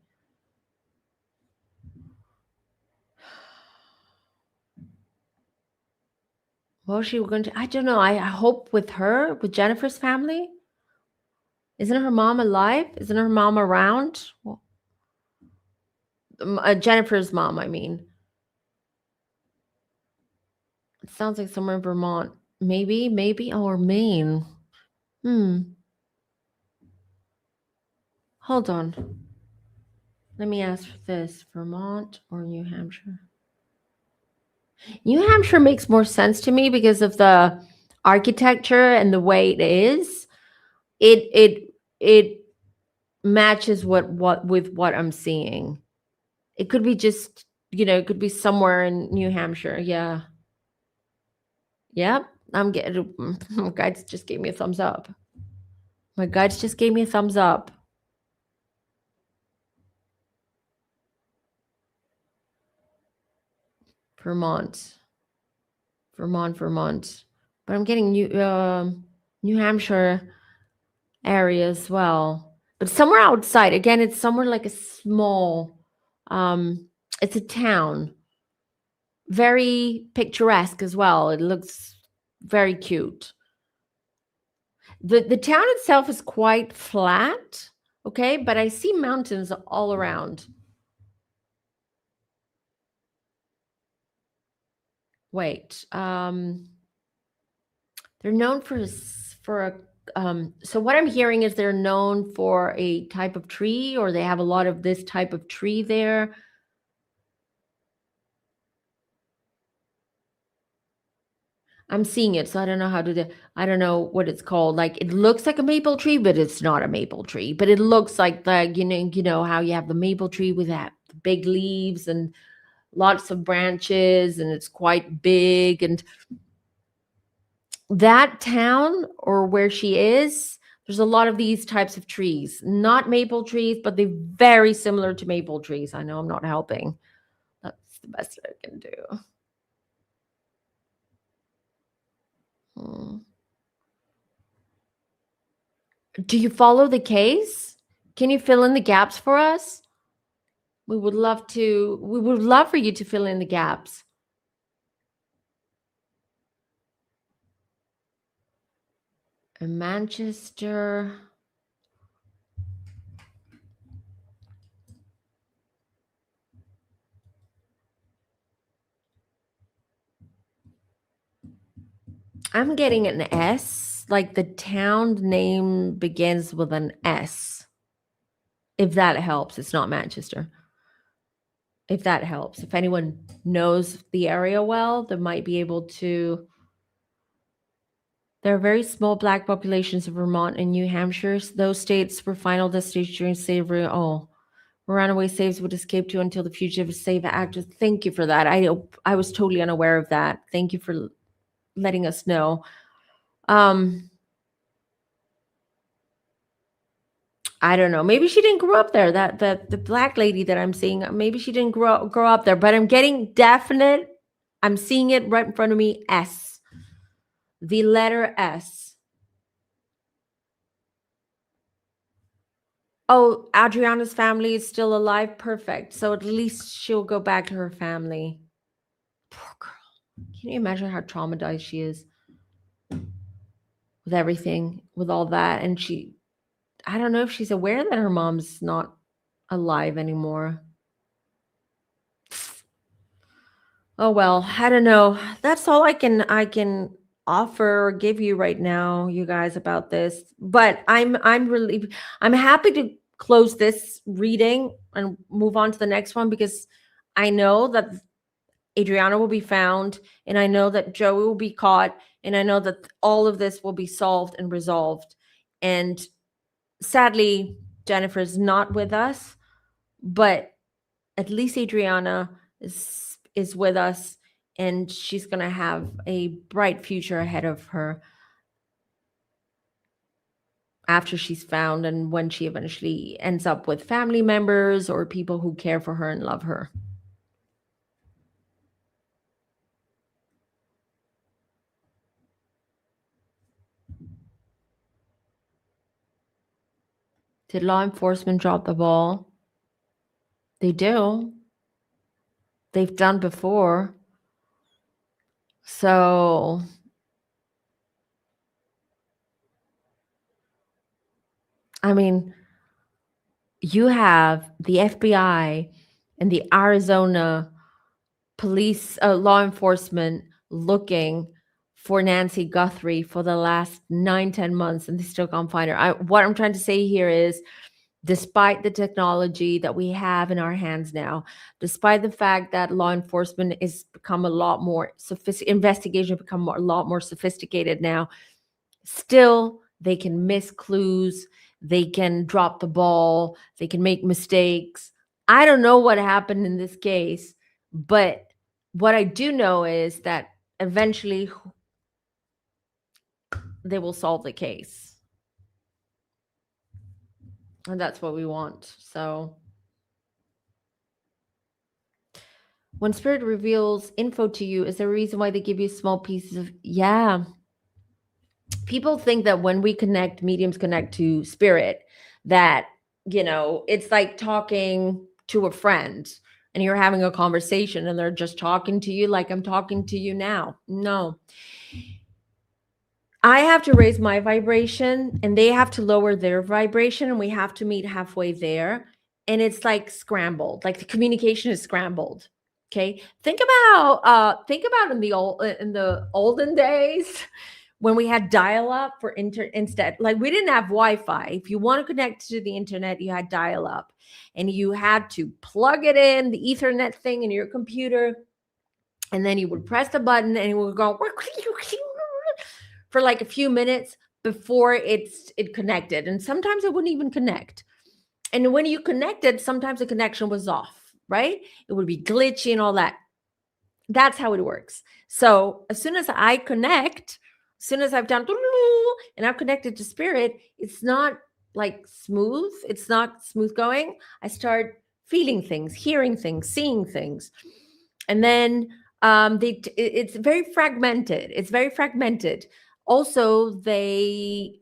Well, she was going to, I don't know. I hope with her, with Jennifer's family. Isn't her mom alive? Isn't her mom around? Well, Jennifer's mom, I mean. It sounds like somewhere in Vermont. Maybe, or Maine. Hold on. Let me ask this. Vermont or New Hampshire? New Hampshire makes more sense to me because of the architecture and the way it is. It matches with what I'm seeing. It could be just, it could be somewhere in New Hampshire. Yeah. Yep. I'm getting, my guides just gave me a thumbs up. Vermont. But I'm getting New Hampshire area as well. But somewhere outside. Again, it's somewhere like a small, it's a town. Very picturesque as well. It looks very cute. The town itself is quite flat, okay? But I see mountains all around. Wait, they're known for so what I'm hearing is they're known for a type of tree, or they have a lot of this type of tree there. I'm seeing it, so I don't know I don't know what it's called. Like it looks like a maple tree, but it's not a maple tree. But it looks like you know how you have the maple tree with that big leaves and lots of branches, and it's quite big. And that town, or where she is, there's a lot of these types of trees. Not maple trees, but they're very similar to maple trees. I know I'm not helping. That's the best I can do. Do you follow the case? Can you fill in the gaps for us? We would love for you to fill in the gaps. In Manchester. I'm getting an S, like the town name begins with an S. If that helps, it's not Manchester. If that helps. If anyone knows the area well, they might be able to. There are very small Black populations in Vermont and New Hampshire. Those states were final destinations during slavery. Oh, runaway slaves would escape to until the Fugitive Slave Act. Thank you for that. I was totally unaware of that. Thank you for letting us know. I don't know. Maybe she didn't grow up there. That the Black lady that I'm seeing, maybe she didn't grow up there. But I'm getting definite. I'm seeing it right in front of me. S. The letter S. Oh, Adrianna's family is still alive. Perfect. So at least she'll go back to her family. Poor girl. Can you imagine how traumatized she is with everything, with all that? And I don't know if she's aware that her mom's not alive anymore. Oh well, I don't know. That's all I can offer or give you right now, you guys, about this. But I'm happy to close this reading and move on to the next one, because I know that Adrianna will be found, and I know that Joey will be caught, and I know that all of this will be solved and resolved. And sadly, Jennifer's not with us, but at least Adrianna is with us, and she's going to have a bright future ahead of her after she's found, and when she eventually ends up with family members or people who care for her and love her. Did law enforcement drop the ball? They do. They've done before. So I mean, you have the FBI and the Arizona police, law enforcement looking for Nancy Guthrie for the last 9-10 months, and they still can't find her. What I'm trying to say here is, despite the technology that we have in our hands now, despite the fact that law enforcement is become a lot more investigation become a lot more sophisticated now, still they can miss clues, they can drop the ball, they can make mistakes. I don't know what happened in this case, but what I do know is that eventually they will solve the case. And that's what we want. So when spirit reveals info to you, is there a reason why they give you small pieces of, yeah. People think that when we connect, mediums connect to spirit, that, it's like talking to a friend and you're having a conversation and they're just talking to you like I'm talking to you now. No. I have to raise my vibration and they have to lower their vibration, and we have to meet halfway there. And it's like scrambled, like the communication is scrambled. Okay. Think about in the olden days when we had dial-up for instead, like we didn't have Wi-Fi. If you want to connect to the internet, you had dial-up, and you had to plug it in, the Ethernet thing in your computer, and then you would press the button and it would go for like a few minutes before it connected. And sometimes it wouldn't even connect. And when you connected, sometimes the connection was off, right? It would be glitchy and all that. That's how it works. So as soon as I connect, as soon as I've done and I've connected to spirit, it's not like smooth. It's not smooth going. I start feeling things, hearing things, seeing things. And then it's very fragmented. It's very fragmented. Also, they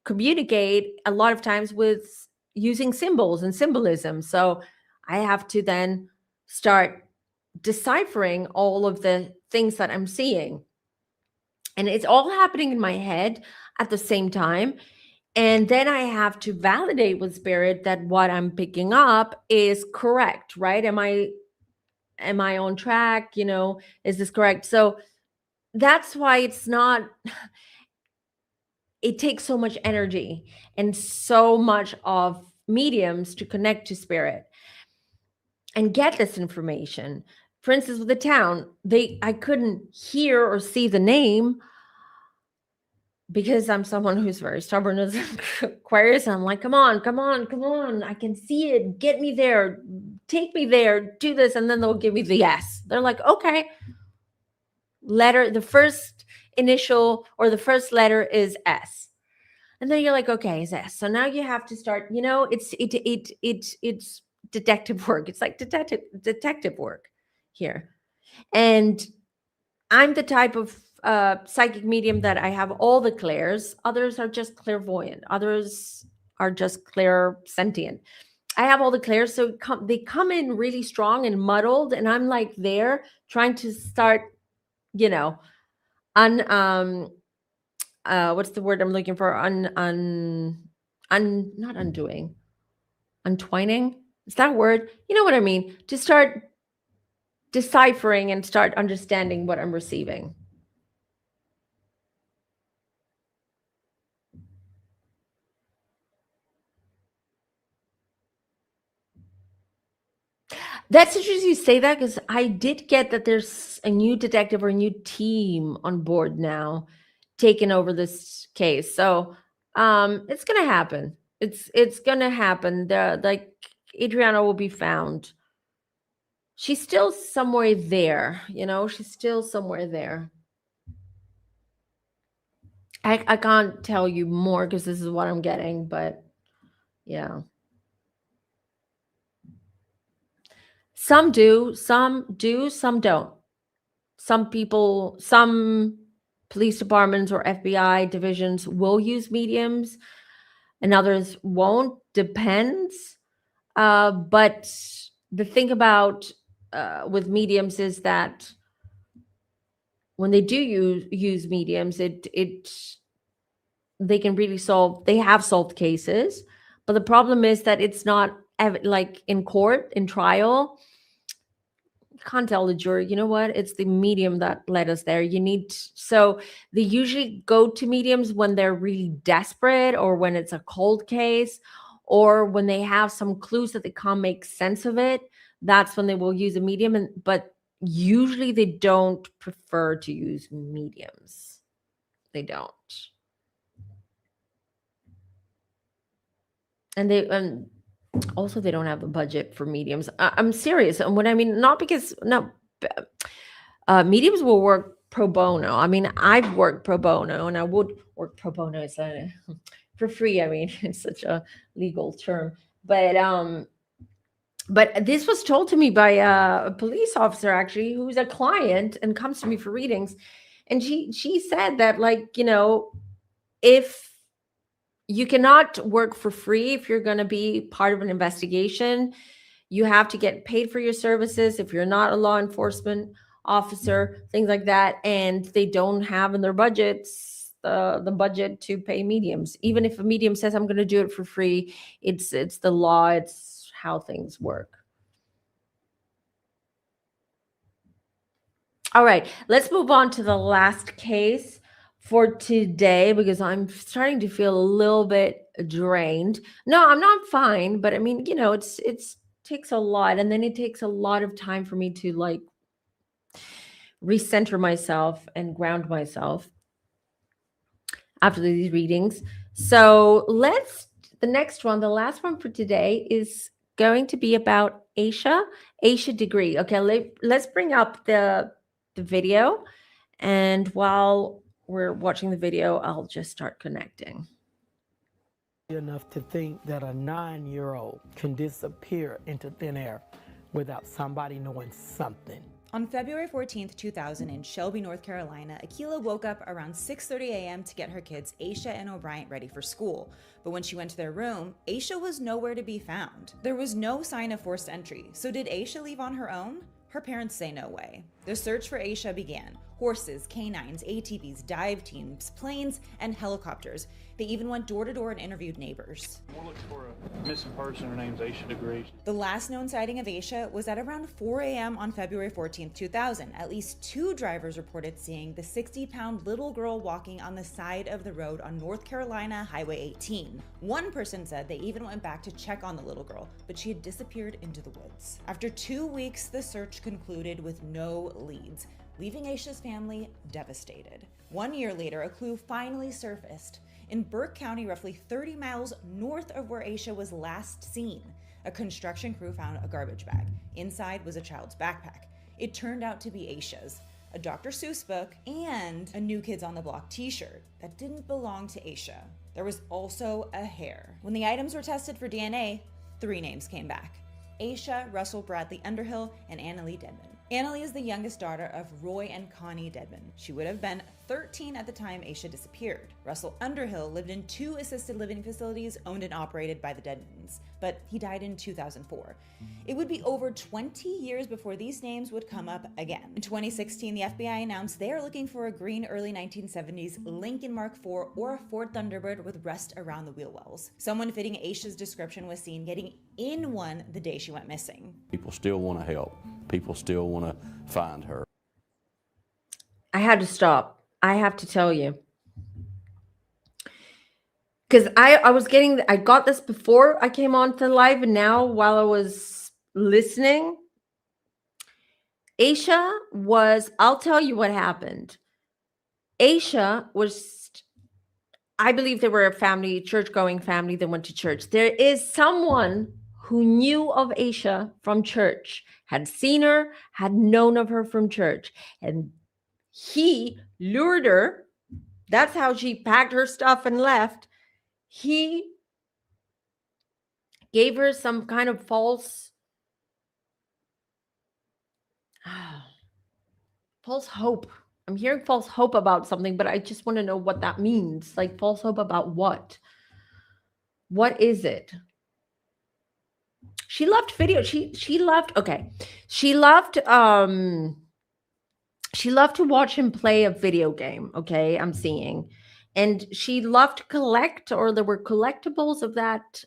communicate a lot of times with using symbols and symbolism. So I have to then start deciphering all of the things that I'm seeing. And it's all happening in my head at the same time. And then I have to validate with spirit that what I'm picking up is correct, right? Am I on track? Is this correct? So that's why it takes so much energy and so much of mediums to connect to spirit and get this information. For instance, with the town, I couldn't hear or see the name because I'm someone who's very stubborn as Aquarius. I'm like, come on. I can see it. Get me there. Take me there. Do this. And then they'll give me the yes. They're like, okay. The first initial or the first letter is S. And then you're like, okay, it's S. So now you have to start, it's detective work. It's like detective work here. And I'm the type of psychic medium that I have all the clairs. Others are just clairvoyant. Others are just clairsentient. I have all the clairs. So they come in really strong and muddled. And I'm like there trying to start you know, what's the word I'm looking for? Not undoing, untwining. Is that a word? You know what I mean? To start deciphering and start understanding what I'm receiving. That's interesting you say that, because I did get that there's a new detective or a new team on board now taking over this case. So it's gonna happen. It's gonna happen. Like Adrianna will be found. She's still somewhere there, she's still somewhere there. I can't tell you more because this is what I'm getting, but yeah. Some do, some don't. Some people, some police departments or FBI divisions will use mediums and others won't. Depends. But the thing about with mediums is that when they do use mediums, they can really they have solved cases. But the problem is that it's not like in court, in trial. You can't tell the jury, you know what, it's the medium that led us there. So they usually go to mediums when they're really desperate, or when it's a cold case, or when they have some clues that they can't make sense of it. That's when they will use a medium. But usually they don't prefer to use mediums. They don't. And also they don't have a budget for mediums. I'm serious. And what I mean, not because mediums will work pro bono. I mean, I've worked pro bono, and I would work pro bono for free. I mean, it's such a legal term, but this was told to me by a police officer, actually, who's a client and comes to me for readings. And she said that, like, if you cannot work for free, if you're going to be part of an investigation, you have to get paid for your services if you're not a law enforcement officer, things like that. And they don't have in their budgets the budget to pay mediums. Even if a medium says, I'm going to do it for free, it's the law, it's how things work. All right, let's move on to the last case for today, because I'm starting to feel a little bit drained. No, I'm not fine, but I mean, it's takes a lot, and then it takes a lot of time for me to like recenter myself and ground myself after these readings. So the next one, the last one for today, is going to be about Asha Degree. Okay, let's bring up the video, and while we're watching the video, I'll just start connecting. Enough to think that a 9-year-old can disappear into thin air without somebody knowing something. On February 14th, 2000, in Shelby, North Carolina, Akila woke up around 6:30 a.m. to get her kids, Asha and O'Brien, ready for school. But when she went to their room, Asha was nowhere to be found. There was no sign of forced entry. So did Asha leave on her own? Her parents say no way. The search for Asha began. Horses, canines, ATVs, dive teams, planes, and helicopters. They even went door to door and interviewed neighbors. We're looking for a missing person. Her name's Asha Degree. The last known sighting of Asha was at around 4 a.m. on February 14th, 2000. At least 2 drivers reported seeing the 60-pound little girl walking on the side of the road on North Carolina Highway 18. One person said they even went back to check on the little girl, but she had disappeared into the woods. After 2 weeks, the search concluded with no leads, leaving Asha's family devastated. 1 year later, a clue finally surfaced. In Burke County, roughly 30 miles north of where Asha was last seen, a construction crew found a garbage bag. Inside was a child's backpack. It turned out to be Asha's, a Dr. Seuss book, and a New Kids on the Block t-shirt that didn't belong to Asha. There was also a hair. When the items were tested for DNA, 3 names came back: Asha, Russell Bradley Underhill, and Annalie Denman. Annalie is the youngest daughter of Roy and Connie Dedman. She would have been 13 at the time Asha disappeared. Russell Underhill lived in 2 assisted living facilities owned and operated by the Dedmans, but he died in 2004. It would be over 20 years before these names would come up again. In 2016, the FBI announced they are looking for a green early 1970s Lincoln Mark IV or a Ford Thunderbird with rust around the wheel wells. Someone fitting Asha's description was seen getting in one the day she went missing. People still want to help. People still want to find her. I had to stop. I have to tell you. Because I got this before I came on to live, and now while I was listening, Asha was, I'll tell you what happened. Asha was, I believe they were a family, church-going family that went to church. There is someone who knew of Asha from church, had seen her, had known of her from church, and he lured her. That's how she packed her stuff and left. He gave her some kind of false hope. I'm hearing false hope about something, but I just want to know what that means. Like, false hope about what? What is it? She loved video. She loved to watch him play a video game. Okay, I'm seeing. And she loved to collect, or there were collectibles of that.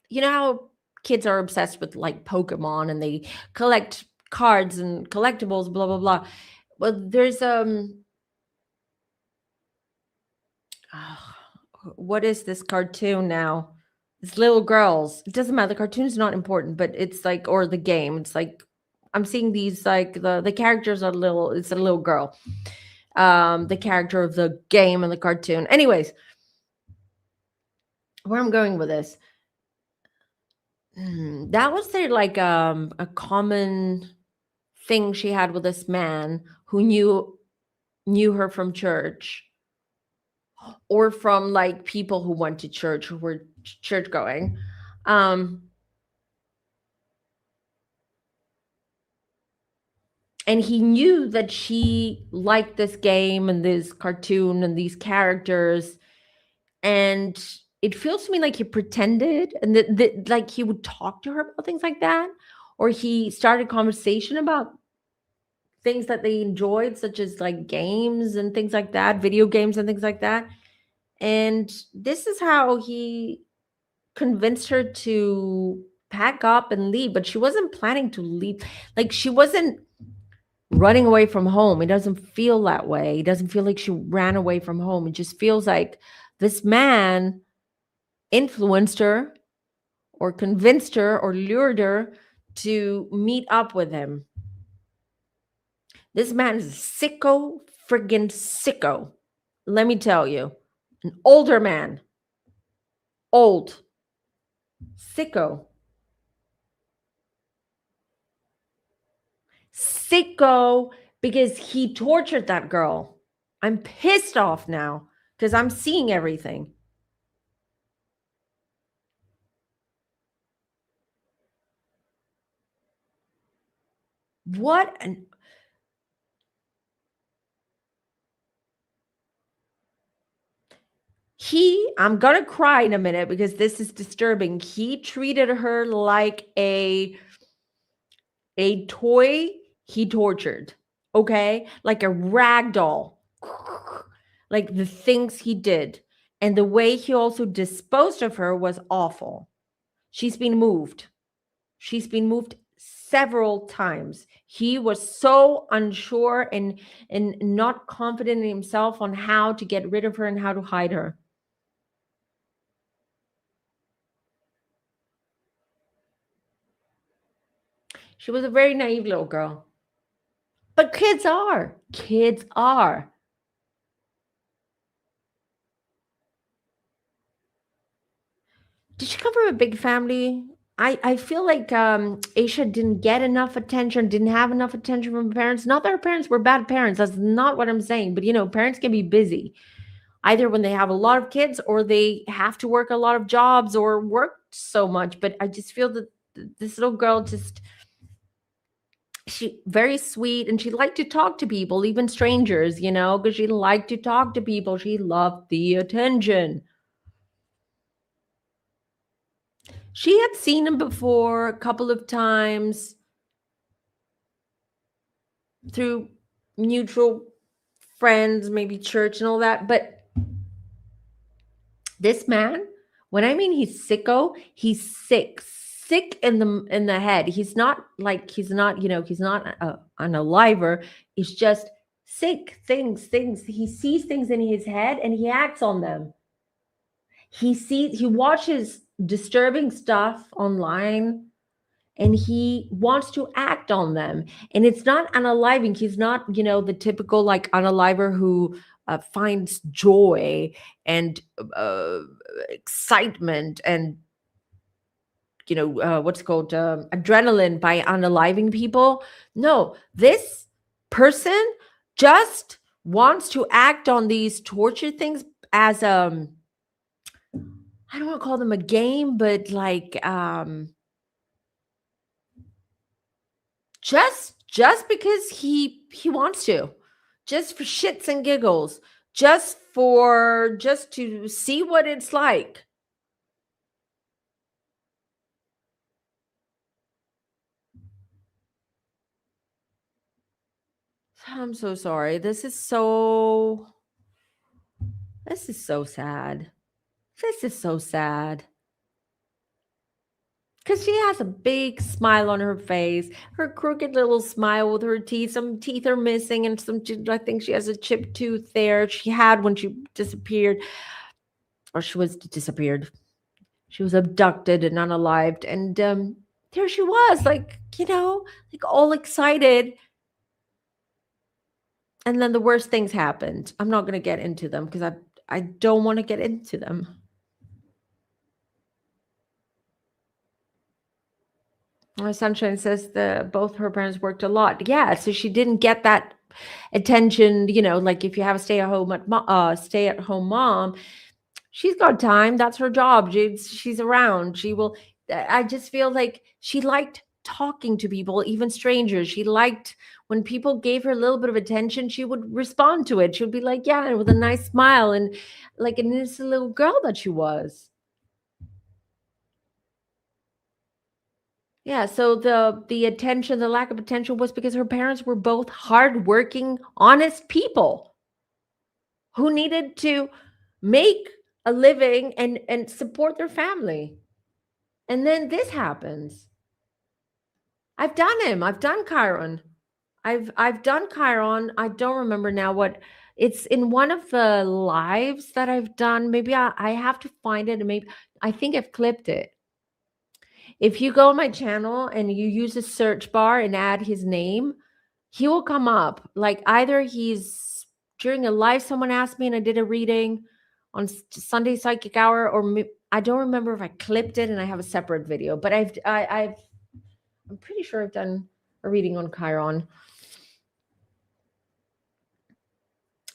You know how kids are obsessed with like Pokemon and they collect cards and collectibles, blah, blah, blah. Well, there's what is this cartoon now? It's little girls. It doesn't matter. The cartoon is not important, but it's like, or the game. It's like, I'm seeing these, like the characters are little, it's a little girl. The character of the game and the cartoon. Anyways, where I'm going with this. That was their like a common thing she had with this man who knew her from church, or from like people who went to church, who were church going. And he knew that she liked this game and this cartoon and these characters. And it feels to me like he pretended, and that like he would talk to her about things like that. Or he started conversation about things that they enjoyed, such as like games and things like that, video games and things like that. And this is how he convinced her to pack up and leave. But she wasn't planning to leave. Like, she wasn't running away from home. It doesn't feel that way. It doesn't feel like she ran away from home. It just feels like this man influenced her or convinced her or lured her to meet up with him. This man is a sicko, friggin' sicko. Let me tell you. An older man. Old. Sicko. Sicko, because he tortured that girl. I'm pissed off now because I'm seeing everything. What an... I'm gonna cry in a minute because this is disturbing. He treated her like a toy he tortured, okay? Like a rag doll. Like the things he did. And the way he also disposed of her was awful. She's been moved. She's been moved several times. He was so unsure and not confident in himself on how to get rid of her and how to hide her. She was a very naive little girl. But kids are. Kids are. Did she come from a big family? I feel like Asha didn't get enough attention, didn't have enough attention from her parents. Not that her parents were bad parents. That's not what I'm saying. But, you know, parents can be busy. Either when they have a lot of kids or they have to work a lot of jobs or work so much. But I just feel that this little girl just... she very sweet, and she liked to talk to people, even strangers, because she liked to talk to people. She loved the attention. She had seen him before a couple of times through mutual friends, maybe church and all that. But this man, when I mean he's sicko, he's sick in the head. He's not he's not an aliver. He's just sick things. He sees things in his head and he acts on them. He watches disturbing stuff online and he wants to act on them. And it's not unaliving. He's not, the typical unaliver who finds joy and excitement and, what's called adrenaline by unaliving people. No, this person just wants to act on these torture things as I don't want to call them a game, but just because he wants to, just for shits and giggles, just to see what it's like. I'm so sorry. This is so sad. This is so sad. Because she has a big smile on her face, her crooked little smile with her teeth. Some teeth are missing, and I think she has a chipped tooth there. She had when she disappeared, or she was disappeared. She was abducted and unalived, and there she was, all excited. And then the worst things happened. I'm not going to get into them because I don't want to get into them. Sunshine says both her parents worked a lot. Yeah, so she didn't get that attention. If you have a stay-at-home mom, she's got time. That's her job. She's around. She will. I just feel like she liked talking to people, even strangers. She liked when people gave her a little bit of attention. She would respond to it. She would be like, yeah, with a nice smile and like an innocent little girl that she was. Yeah, so the attention, the lack of attention was because her parents were both hardworking, honest people who needed to make a living and support their family. And then this happens. I've done him. I've done Chiron. I've done Chiron. I don't remember now what it's in one of the lives that I've done. Maybe I have to find it, and maybe I think I've clipped it. If you go on my channel and you use a search bar and add his name, he will come up. Like either he's during a live, someone asked me and I did a reading on Sunday Psychic Hour, or I don't remember if I clipped it and I have a separate video, but I'm pretty sure I've done a reading on Chiron.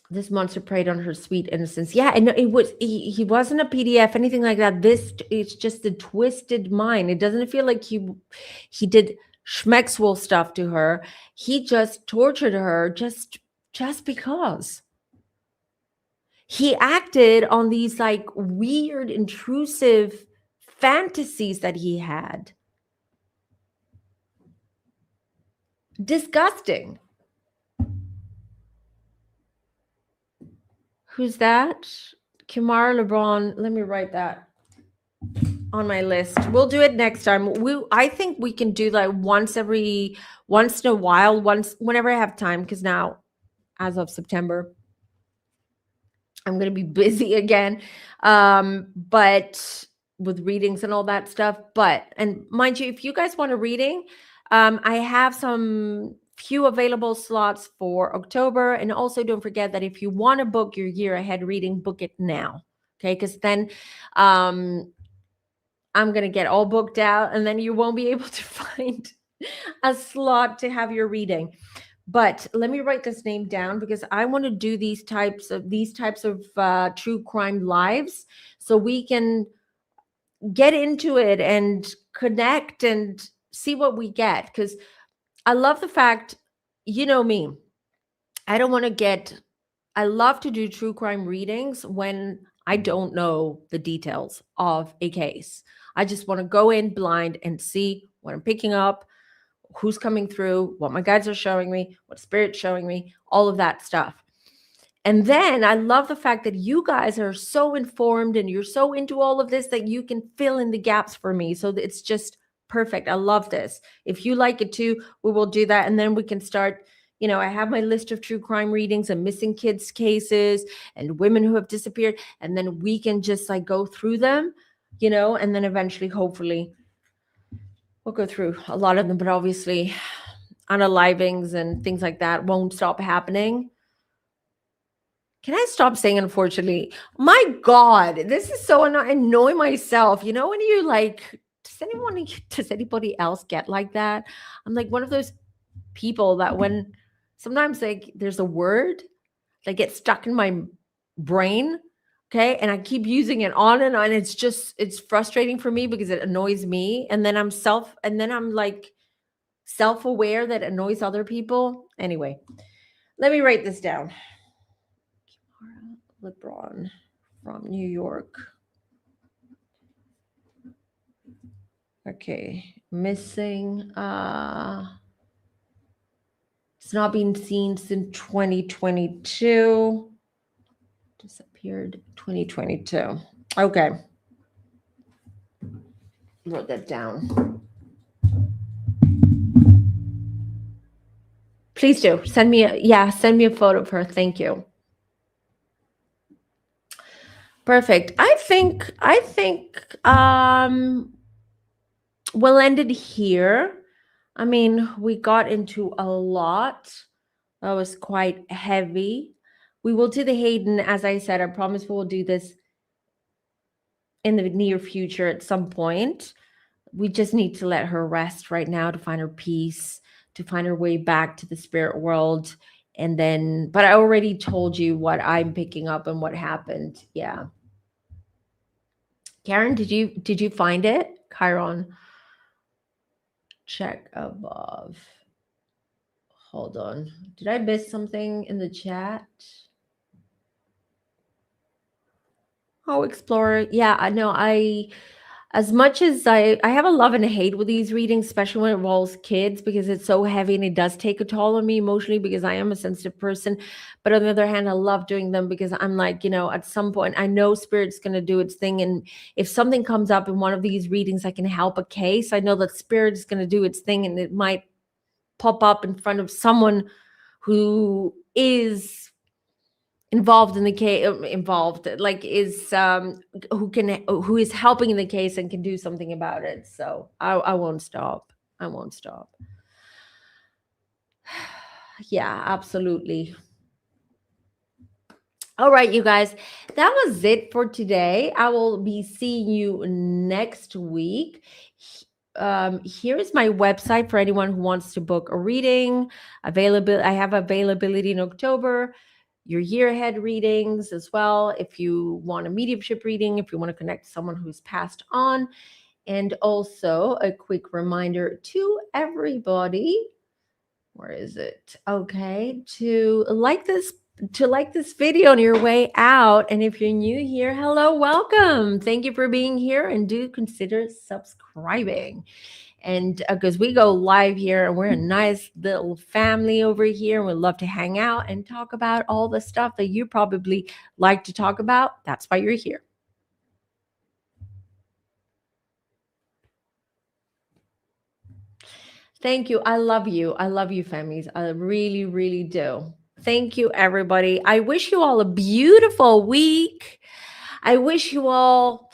This monster preyed on her sweet innocence. Yeah, and it was he wasn't a PDF, anything like that. It's just a twisted mind. It doesn't feel like he did schmexwell stuff to her. He just tortured her just because. He acted on these like weird, intrusive fantasies that he had. Disgusting. Who's that? Kimara LeBron. Let me write that on my list. We'll do it next time. I think we can do like once in a while, whenever I have time, because now, as of September, I'm going to be busy again. But with readings and all that stuff. And mind you, if you guys want a reading, I have some few available slots for October. And also don't forget that if you want to book your year ahead reading, book it now. Okay. Because then I'm going to get all booked out and then you won't be able to find a slot to have your reading. But let me write this name down because I want to do these types of true crime lives so we can get into it and connect and see what we get. Because I love the fact, you know me, I love to do true crime readings when I don't know the details of a case. I just want to go in blind and see what I'm picking up, who's coming through, what my guides are showing me, what spirit's showing me, all of that stuff. And then I love the fact that you guys are so informed and you're so into all of this that you can fill in the gaps for me. So it's just perfect. I love this. If you like it too, we will do that. And then we can start. I have my list of true crime readings and missing kids cases and women who have disappeared. And then we can just like go through them, and then eventually, hopefully, we'll go through a lot of them. But obviously, unalivings and things like that won't stop happening. Can I stop saying unfortunately? My God, this is so annoying. I annoy myself. When you like, does anybody else get like that? I'm like one of those people that when sometimes like there's a word that gets stuck in my brain, okay, and I keep using it on and on. It's frustrating for me because it annoys me. And then I'm like self-aware that it annoys other people. Anyway, let me write this down. LeBron from New York. Okay, missing. It's not been seen since 2022. Disappeared 2022. Okay. Wrote that down. Please do. Send me a photo of her. Thank you. Perfect. I think we'll end it here. I mean, we got into a lot. That was quite heavy. We will do the Hayden, as I said. I promise we will do this in the near future at some point. We just need to let her rest right now to find her peace, to find her way back to the spirit world. And then, but I already told you what I'm picking up and what happened. Yeah. Karen, did you find it? Chiron. Check above. Hold on. Did I miss something in the chat? Oh, Explorer. Yeah, I know. As much as I have a love and a hate with these readings, especially when it involves kids, because it's so heavy and it does take a toll on me emotionally because I am a sensitive person. But on the other hand, I love doing them because I'm like, at some point, I know Spirit's going to do its thing. And if something comes up in one of these readings, I can help a case. I know that Spirit is going to do its thing and it might pop up in front of someone who is involved in the case, who is helping in the case and can do something about it. So I won't stop. Yeah, absolutely. All right, you guys, that was it for today. I will be seeing you next week. Here is my website for anyone who wants to book a reading. I have availability in October. Your year ahead readings as well. If you want a mediumship reading, if you want to connect to someone who's passed on. And also a quick reminder to everybody, where is it? Okay, to like this video on your way out. And if you're new here, hello, welcome. Thank you for being here and do consider subscribing. And because we go live here and we're a nice little family over here and we love to hang out and talk about all the stuff that you probably like to talk about. That's why you're here. Thank you. I love you. I love you, fammies. I really, really do. Thank you, everybody. I wish you all a beautiful week. I wish you all,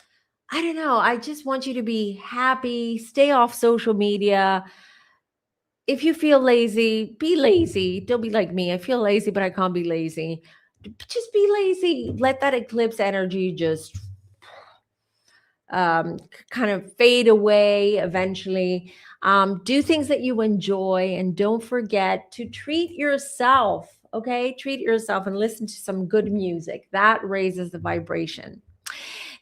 I don't know, I just want you to be happy, stay off social media. If you feel lazy, be lazy. Don't be like me. I feel lazy, but I can't be lazy. Just be lazy. Let that eclipse energy just kind of fade away eventually. Do things that you enjoy and don't forget to treat yourself. Okay, treat yourself and listen to some good music. That raises the vibration.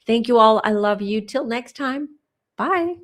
Thank you all. I love you. Till next time. Bye.